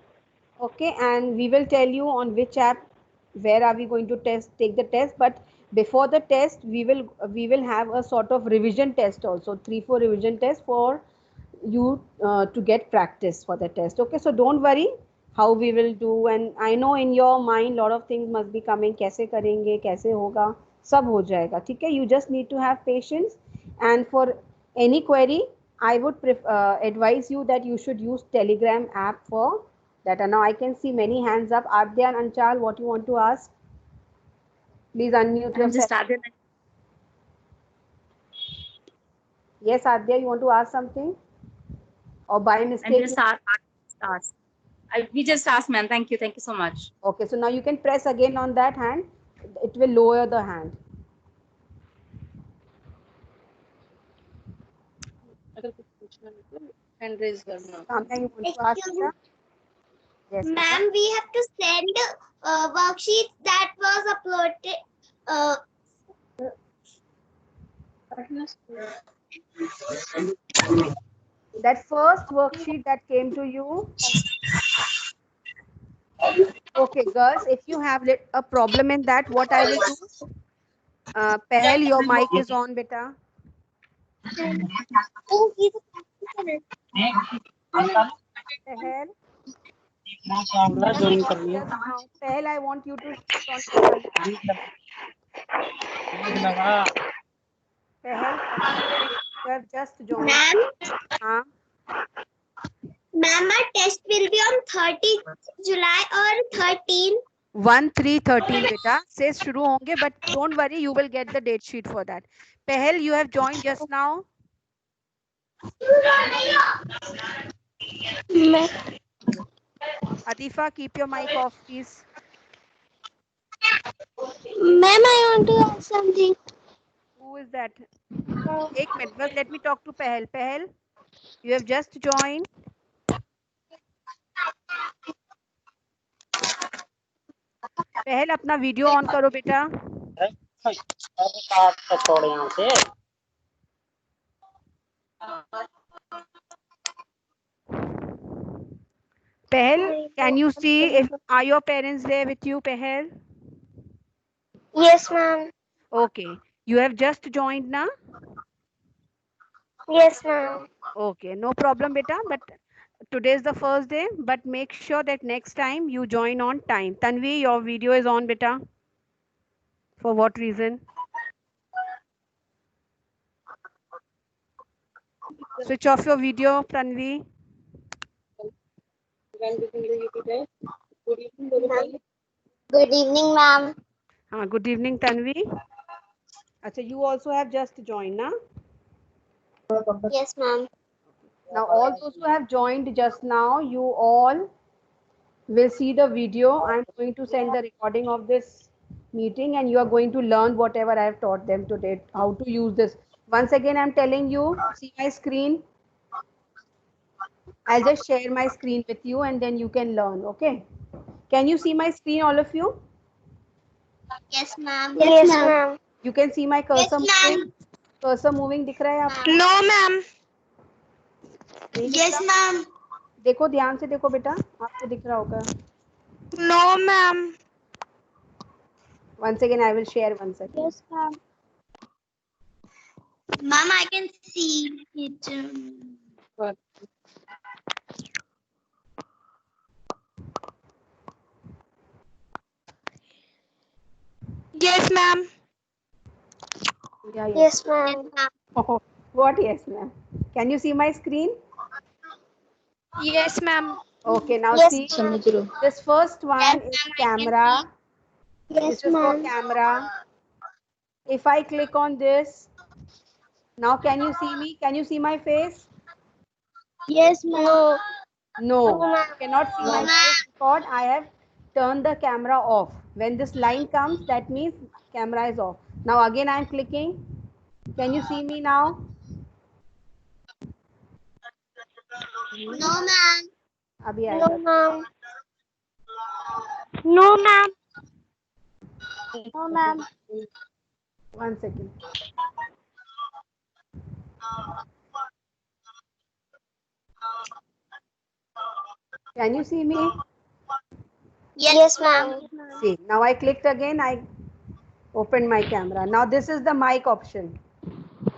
Okay, and we will tell you on which app, where are we going to take the test. But before the test, we will have a sort of revision test also, 3-4 revision tests for you to get practice for the test. Okay, so don't worry how we will do. And I know in your mind lot of things must be coming. कैसे करेंगे, कैसे होगा, सब हो जाएगा. ठीक है, you just need to have patience. And for any query, I would advise you that you should use Telegram app for that. And now I can see many hands up. Adya and Anchal, what you want to ask? Please unmute I'm just yourself. added. Yes, Adya, you want to ask something? Or by I'm mistake? just asked. We just asked, ma'am. Thank you so much. Okay, so now you can press again on that hand. It will lower the hand. Hand raise करना. Kamya, you want to ask? Excuse me, Yes. ma'am, we have to send worksheets that was uploaded. That first worksheet that came to you. Okay, girls, if you have a problem in that, what I will do? Pehel, your mic is on, beta. Oh, he's a practitioner. Pehel. join कर लिया. Now, Pehel, I want you to sit on your Pehel, you have just joined. Ma'am, ma'am, our test will be on 30th July or 13th. 1-3-13 beta से शुरू होंगे, but don't worry, you will get the date sheet for that. Pehel, you have joined just now. Atifa, keep your mic off, please. Ma'am, I want to ask something. Who is that? एक minute, but let me talk to Pehel. Pehel, you have just joined. पहल अपना video on करो बेटा. छोड़ यहाँ से. Pehel, can you see if are your parents there with you, Pehel? Yes, ma'am. Okay, you have just joined now. Yes, ma'am. Okay, no problem, beta. But today is the first day. But make sure that next time you join on time. Tanvi, your video is on, beta. For what reason? Switch off your video, Tanvi. Good evening, ma'am. Good evening, Tanvi. Achha, you also have just joined, na? Yes, ma'am. Now, all those who have joined just now, you all will see the video. I'm going to send the recording of this meeting, and you are going to learn whatever I have taught them today, how to use this. Once again, I'm telling you, see my screen. I'll just share my screen with you, and then you can learn, okay? Can you see my screen, all of you? Yes, ma'am. Yes, ma'am. You can see my cursor moving? Cursor moving दिख रहा है आपको? No, ma'am. Yes, ma'am. देखो, ध्यान से देखो बेटा, आपको दिख रहा होगा. No, ma'am. Once again, I will share one second. Yes, ma'am. Ma'am, I can see it. Yes, ma'am. Yeah. Yes, ma'am. Oh, what? Yes, ma'am. Can you see my screen? Yes, ma'am. Okay, now Yes, see, ma'am. this first one Yes, is ma'am, I can camera. Yes, This is for ma'am. camera. If I click on this, now can you see me? Can you see my face? Yes, ma'am. No, No, ma'am. you cannot see No, my ma'am. face because I have turned the camera off. When this line comes, that means camera is off. Now again I am clicking. Can you see me now? No, ma'am. अभी No, आएगा. ma'am. No, ma'am. No, ma'am. 1 second. Can you see me? Yes, ma'am. See, now I clicked again. I opened my camera. Now this is the mic option.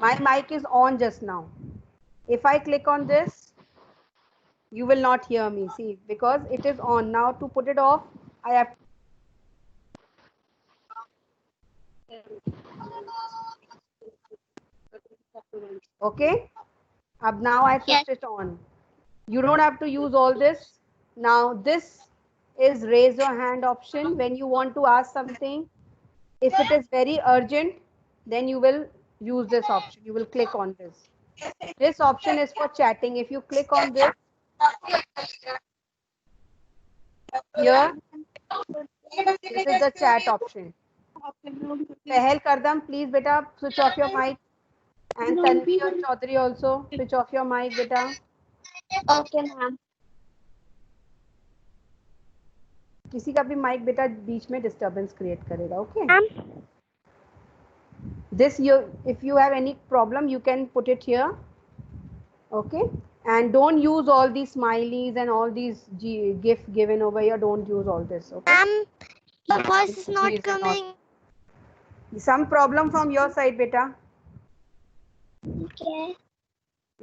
My mic is on just now. If I click on this, you will not hear me. See, because it is on. Now to put it off, I have. Okay. Now I Yes. switched it on. You don't have to use all this. Now this is raise your hand option when you want to ask something. If it is very urgent, then you will use this option. You will click on this. This option is for chatting. If you click on this here, this is the chat option. Pehel Kardam, please beta switch off your mic. And Tanvi or Chaudhary also switch off your mic beta. Okay, ma'am. किसी का भी mic बेटा बीच में disturbance create करेगा. Okay. This you, if you have any problem, you can put it here. Okay. And don't use all these smileys and all these gif given over here. Don't use all this. Okay. Ma'am, your voice is not Emojis and all. coming. Some problem from your side, beta. Okay.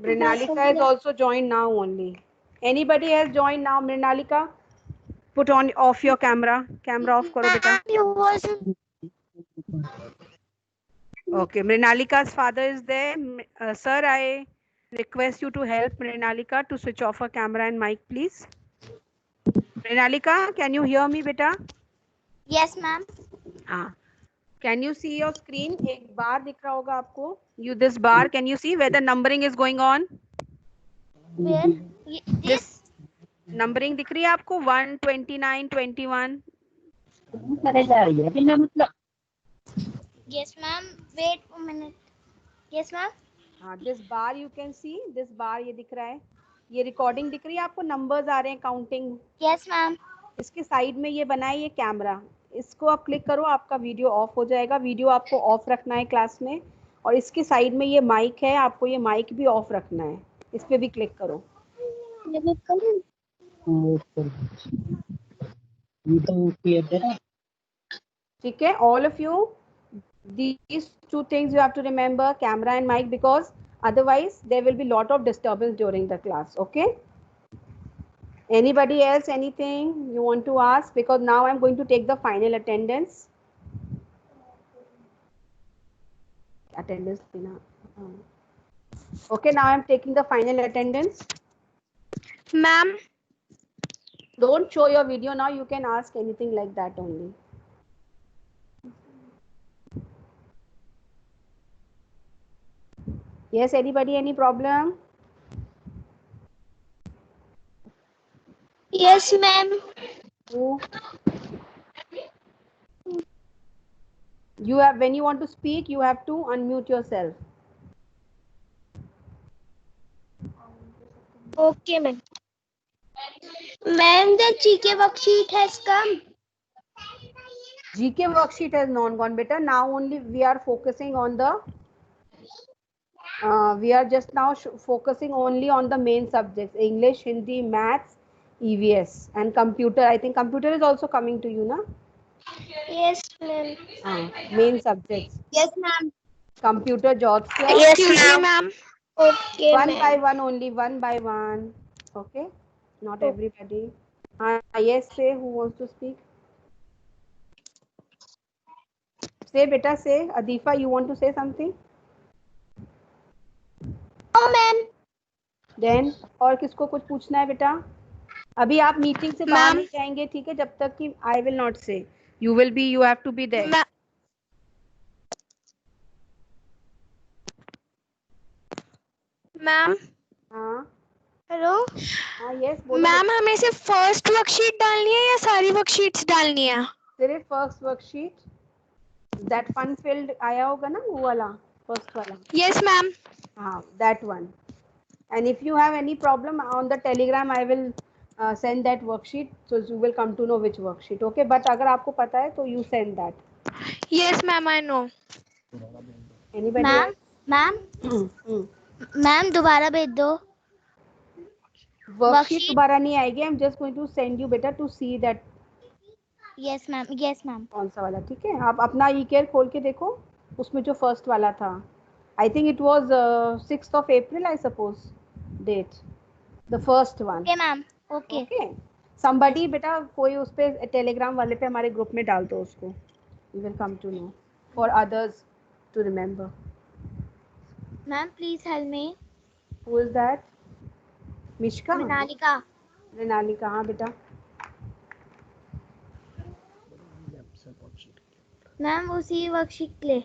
Mrinalika is also joined now only. Anybody has joined now? Mrinalika, put on off your camera. Camera off karo beta. Ma'am, your voice is... Okay, Mrinalika's father is there. Sir, I request you to help Mrinalika to switch off her camera and mic, please. Mrinalika, can you hear me, beta? Yes, ma'am. Ah. Can you see your screen? एक बार दिख रहा होगा आपको. You this bar, can you see where the numbering is going on? Where? This numbering दिख रही है आपको? 1, 29, 21. Yes, ma'am. Wait a minute. Yes, ma'am. हाँ, this bar you can see. This bar ये दिख रहा है. ये रिकॉर्डिंग दिख रही है आपको. नंबर्स आ रहे हैं काउंटिंग. Yes, ma'am. इसके साइड में ये बना है ये कैमरा. इसको आप क्लिक करो, आपका वीडियो ऑफ हो जाएगा. वीडियो आपको ऑफ रखना है क्लास में. और इसके साइड में ये माइक है, आपको ये माइक भी ऑफ रखना है. इस पे भी क्लिक करो. ठीक है. All of you, these two things you have to remember, camera and mic, because otherwise there will be lot of disturbance during the class. Okay. Anybody else, anything you want to ask? Because now I'm going to take the final attendance. Okay, now I'm taking the final attendance. Ma'am, Don't show your video now. You can ask anything like that only. Yes, anybody, any problem? Yes, ma'am. Who? You have, when you want to speak, you have to unmute yourself. Okay, ma'am. Ma'am, the GK worksheet has come. GK worksheet has not gone, beta. Now only we are focusing on the. We are just now focusing only on the main subjects: English, Hindi, Maths, EVS, and computer. I think computer is also coming to you, na? Yes, ma'am. Main subjects: Yes, ma'am. computer, geography. Yes, excuse me, ma'am. ma'am. Okay, One ma'am. by one only, one by one. Okay, not everybody. Yes, say who wants to speak. Say, beta, say. Adifa, you want to say something? Oh, ma'am. Then और किसको कुछ पूछना है बेटा? अभी आप meeting से बाहर Ma'am. नहीं जाएंगे, ठीक है? जब तक कि I will not say. You will be. You have to be there. Ma'am, हाँ. हेलो हाँ यस बोलो मैम, हमें सिर्फ फर्स्ट वर्कशीट डालनी है या सारी वर्कशीट्स डालनी है? सिर्फ first worksheet that fun filled आया होगा ना वो वाला फर्स्ट वाला यस मैम. हाँ that one and if you have any problem on the telegram I will send that worksheet so you will come to know which worksheet okay but अगर आपको पता है तो you send that yes ma'am, I know. anybody ma'am else? Ma'am ma'am दोबारा भेज दो. Worksheet दोबारा नहीं आएगी I am just going to send you बेटा to see that yes ma'am. कौन सा वाला ठीक है आप अपना ई केयर खोल के देखो उसमें जो फर्स्ट वाला था I think it was 6th of April I suppose date the first one okay ma'am. Okay okay somebody बेटा कोई उस पे टेलीग्राम वाले पे हमारे ग्रुप में डाल दो उसको you will come to know for others to remember ma'am please help me. who is that Mishka मृणालिका. मृणालिका हाँ बेटा मैम उसी वर्कशीट ले.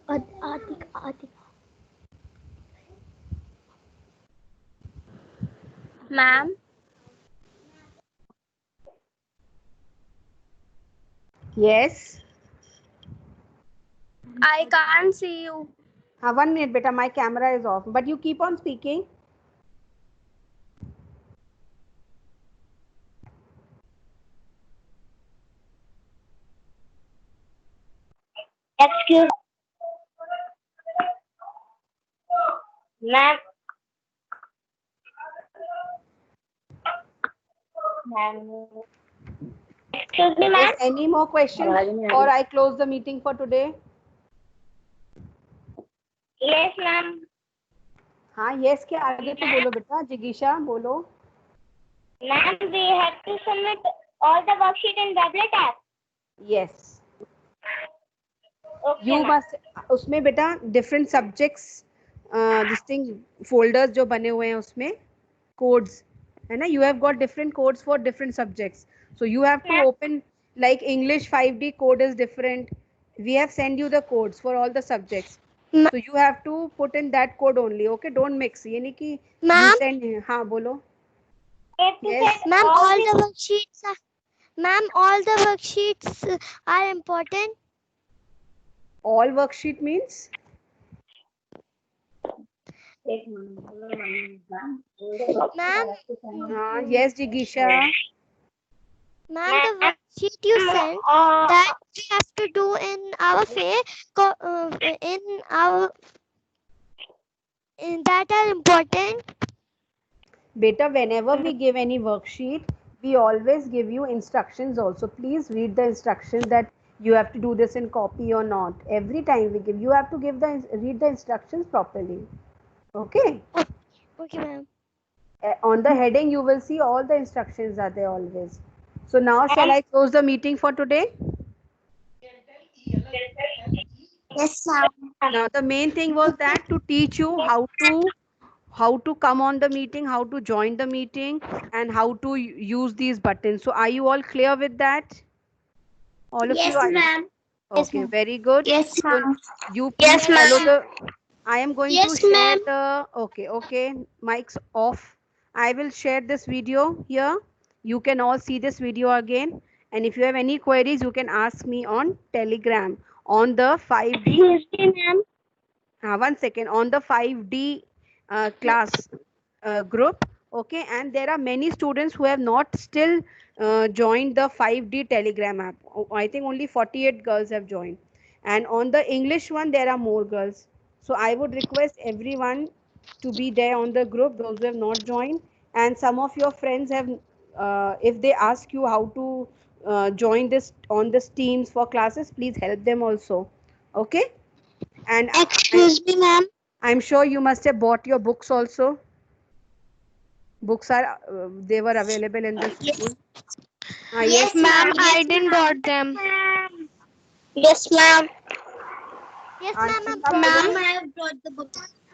Atiq ma'am, yes I can't see you. हाँ 1 minute बेटा my camera is off but you keep on speaking excuse ma'am. Excuse me ma'am. Yes, any more questions or I close the meeting for today yes ma'am. हाँ yes के आगे तो बोलो बेटा जिगीशा बोलो Ma'am, we have to submit all the worksheet in Tablet app. yes Okay, you ma'am. must उसमें बेटा different subjects distinct folders जो बने हुए हैं उसमें codes है ना you have got different codes for different subjects so you have to Yeah. open like English 5D code is different we have sent you the codes for all the subjects so you have to put in that code only okay don't mix ये नहीं कि you Ma'am? send हाँ बोलो We have to Yes. set Ma'am, all all the the worksheets are, ma'am, all the worksheets are important. all worksheet means Ma'am, yes Jigisha ma'am, the worksheet you sent that we have to do in our in that are important. Beta, whenever we give any worksheet, we always give you instructions also. Please read the instructions that you have to do this in copy or not. Every time we give, you have to give read the instructions properly. Okay. Okay, ma'am. On the heading, you will see all the instructions are there always. So now, shall I close the meeting for today? Yes, ma'am. Now, the main thing was that to teach you how to come on the meeting, how to join the meeting, and how to use these buttons. So are you all clear with that? All of Yes, you are? ma'am. Okay, very good. Yes, So ma'am. you please Yes, follow ma'am. the. I am going Yes, to share ma'am. the. Okay. Mic's off. I will share this video here. You can all see this video again. And if you have any queries, you can ask me on Telegram on the 5D. Excuse me, ma'am. 1 second on the 5D class group. Okay, and there are many students who have not still joined the 5D Telegram app. I think only 48 girls have joined, and on the English one there are more girls. So I would request everyone to be there on the group, those who have not joined, and some of your friends have if they ask you how to join this on this Teams for classes, please help them also. Okay. And Excuse me, ma'am. I'm sure you must have bought your books also. Books are they were available in the school. Yes, Ma'am, ma'am. I didn't bought them. Yes, ma'am. Yes, Anshika, ma'am. Ma'am, I have brought the book.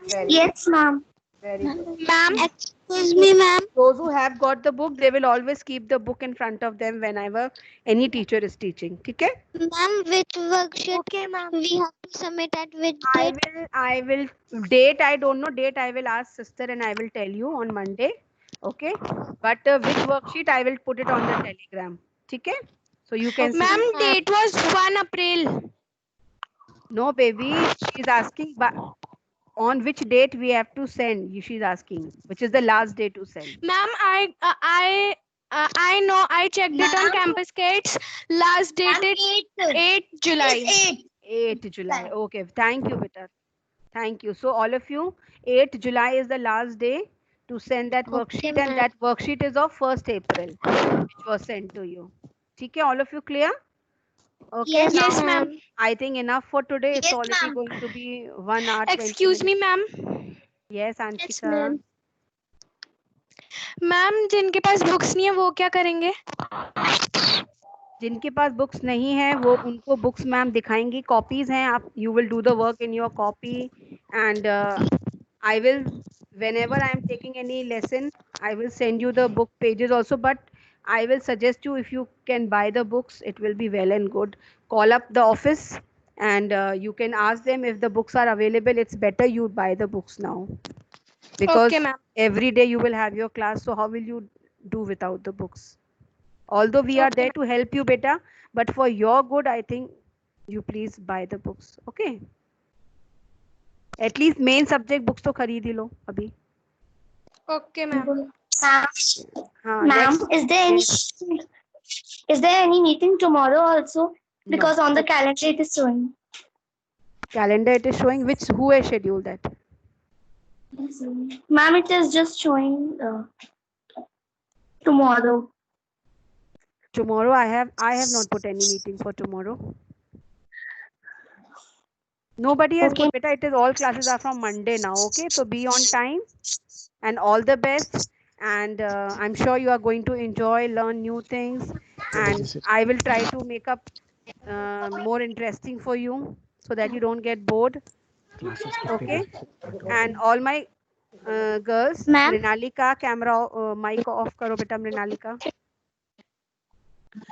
Very Yes, ma'am. Very good. Ma'am, excuse me, ma'am. Those who have got the book, they will always keep the book in front of them whenever any teacher is teaching. Okay? Ma'am, which worksheet? Okay, ma'am. We have to submit at which date? I will, date, I don't know, date I will ask sister and I will tell you on Monday. Okay? But which worksheet I will put it on the telegram. Okay? So you can see. Ma'am, date was 1 April. No, baby, she's asking on which date we have to send. She's asking, which is the last day to send. Ma'am, I know. I checked it on Campus Gates. Last date is 8 July. 8 July. Okay, thank you, Beta. Thank you. So all of you, 8 July is the last day to send that worksheet, and that worksheet is of 1st April, which was sent to you. Okay, all of you clear? Okay. Yes, now, ma'am. I think enough for today. It's Yes, already ma'am. going to be 1 hour. 20 Excuse me, minutes. ma'am. Yes, Anshika. Ma'am जिनके पास books नहीं है वो क्या करेंगे? जिनके पास books नहीं है वो उनको बुक्स मैम दिखाएंगी. कॉपीज हैं, आप you will do the work in your copy and I will whenever I am taking any lesson I will send you the book pages also, but I will suggest you, if you can buy the books it will be well and good. Call up the office and you can ask them if the books are available. It's better you buy the books now because Okay, ma'am. every day you will have your class, so how will you do without the books? Although we are there to help you, beta, but for your good I think you please buy the books. Okay, at least main subject books तो खरीद ही लो अभी. Okay, ma'am. हाँ, Ma'am, next. is there any meeting tomorrow also? Because on the calendar it is showing. Calendar it is showing. Which, who has scheduled that? Ma'am, it is just showing tomorrow. Tomorrow I have not put any meeting for tomorrow. Nobody has put, beta. It is all classes are from Monday now. Okay, so be on time and all the best. And I'm sure you are going to enjoy, learn new things, and I will try to make up more interesting for you so that you don't get bored. Okay, and all my girls, Ma'am. Mrinalika, camera mic off karo beta. Mrinalika,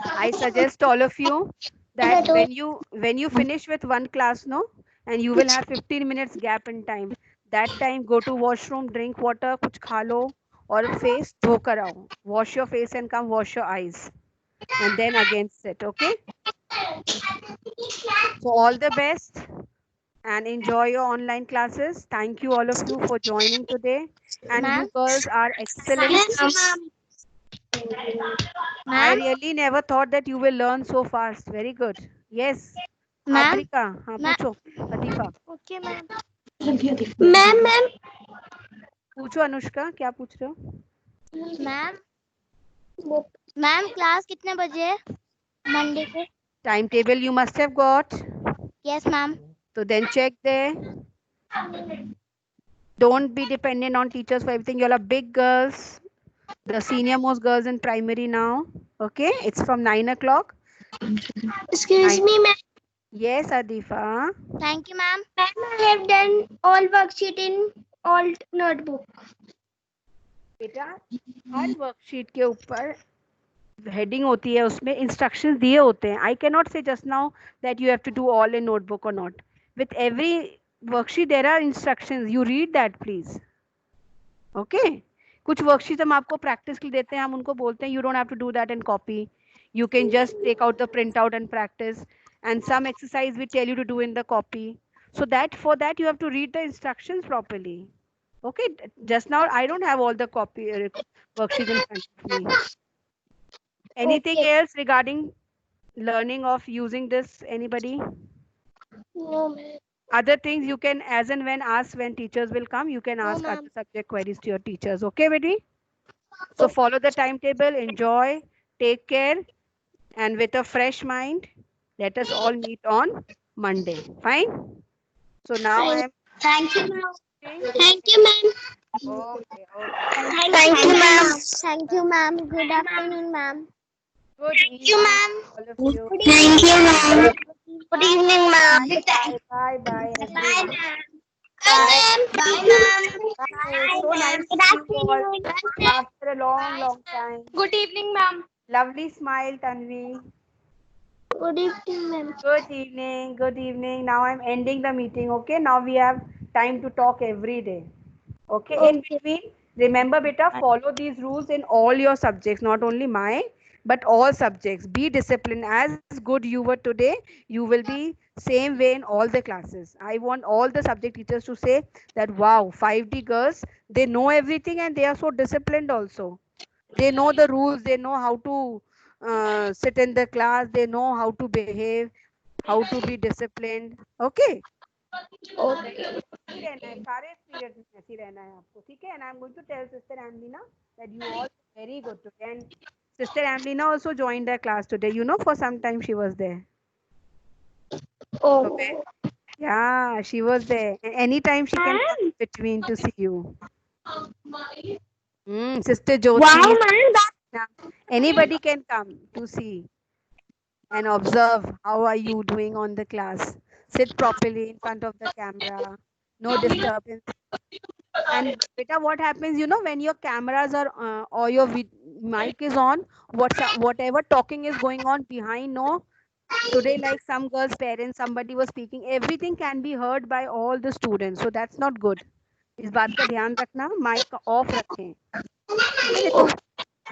I suggest all of you that when you finish with one class, no, and you will have 15 minutes gap in time. That time go to washroom, drink water, kuch kha lo, or face धो कर आओ. Wash your face and come wash your eyes, and then again sit. Okay. So all the best and enjoy your online classes. Thank you all of you for joining today, and you girls are excellent. I really never thought that you will learn so fast. Very good. Yes. Ma'am. Adrika, हाँ पूछो. Adifa. Okay, ma'am. Ma'am. पूछो अनुष्का, क्या पूछ रहे हो? Ma'am class कितने बजे है मंडे को? Time table you must have got. Yes, ma'am. So then check there. Don't be dependent on teachers for everything. You all are big girls, the senior most girls in primary now. Okay, it's from 9 o'clock. Excuse me, ma'am. Yes, Adifa. Thank you, ma'am. Ma'am, I have done all worksheet in all notebook. बेटा हर worksheet के ऊपर heading होती है, उसमें instructions दिए होते हैं. I can not say just now that you have to do all in notebook और not. With every worksheet there are instructions. You read that please. Okay, कुछ वर्कशीट हम आपको प्रैक्टिस के लिए देते हैं, हम उनको बोलते हैं you don't have to do that in copy. You can just take out the printout and practice, and some exercise we tell you to do in the copy. So that for that you have to read the instructions properly. Okay, just now I don't have all the copy worksheets in front of me. Anything else regarding learning of using this? Anybody? No, ma'am. Other things you can as and when ask when teachers will come. You can ask other subject queries to your teachers. Okay, baby? So follow the timetable, enjoy, take care, and with a fresh mind, let us all meet on Monday. Fine? So now I am. Thank you, ma'am. Thank you, ma'am. Okay. Thank you, ma'am. Thank you, ma'am. Good afternoon, ma'am. Good evening, you, ma'am. all of you. Thank you, ma'am. Good evening, ma'am. Bye, bye, Bye, everyone. ma'am. Bye, ma'am. Bye. So nice to see you all after a long time. Good evening, ma'am. Lovely smile, Tanvi. Good evening, ma'am. Good evening. Good evening. Now I'm ending the meeting. Okay. Now we have time to talk every day. Okay. In between, remember, beta, follow these rules in all your subjects, not only mine, but all subjects. Be disciplined. As good you were today, you will be same way in all the classes. I want all the subject teachers to say that wow, 5D girls, they know everything and they are so disciplined also. They know the rules, they know how to sit in the class, they know how to behave, how to be disciplined. Okay. ऐसे रहना है, सारे period में ऐसे ही रहना है आपको, ठीक है? And I'm going to tell Sister Amlina that you all very good today. And Sister Amlina also joined our class today. You know, for some time she was there. Okay. Yeah, she was there. Anytime she can come in between to see you. Sister Jyoti. Anybody can come to see and observe how are you doing on the class. Sit properly in front of the camera. No disturbance. And beta, what happens, you know, when your cameras are or your mic is on, whatever talking is going on behind, no, today like some girls' parents, somebody was speaking, everything can be heard by all the students. So that's not good. इस बात का ध्यान रखना, mic off रखें. If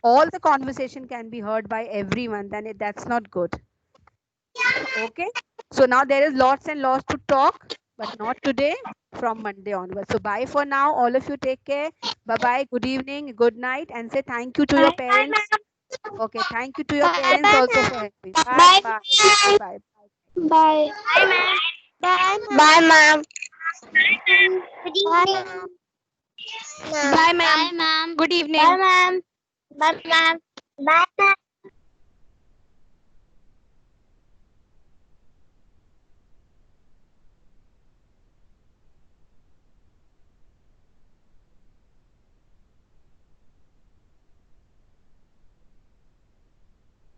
all the conversation can be heard by everyone, then that's not good. Okay. So now there is lots and lots to talk, but not today, from Monday onwards. So bye for now. All of you take care. Bye bye. Good evening. Good night. And say thank you to your parents. Okay. Thank you to your parents also for helping. Bye bye. Bye bye. Bye. Bye, ma'am. Bye, Bye, ma'am. Good evening. Bye, ma'am. Good evening. Bye, ma'am. Bye, ma'am. Bye, ma'am.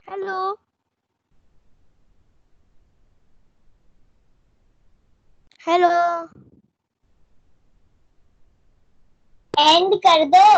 Hello. Hello. End कर दो.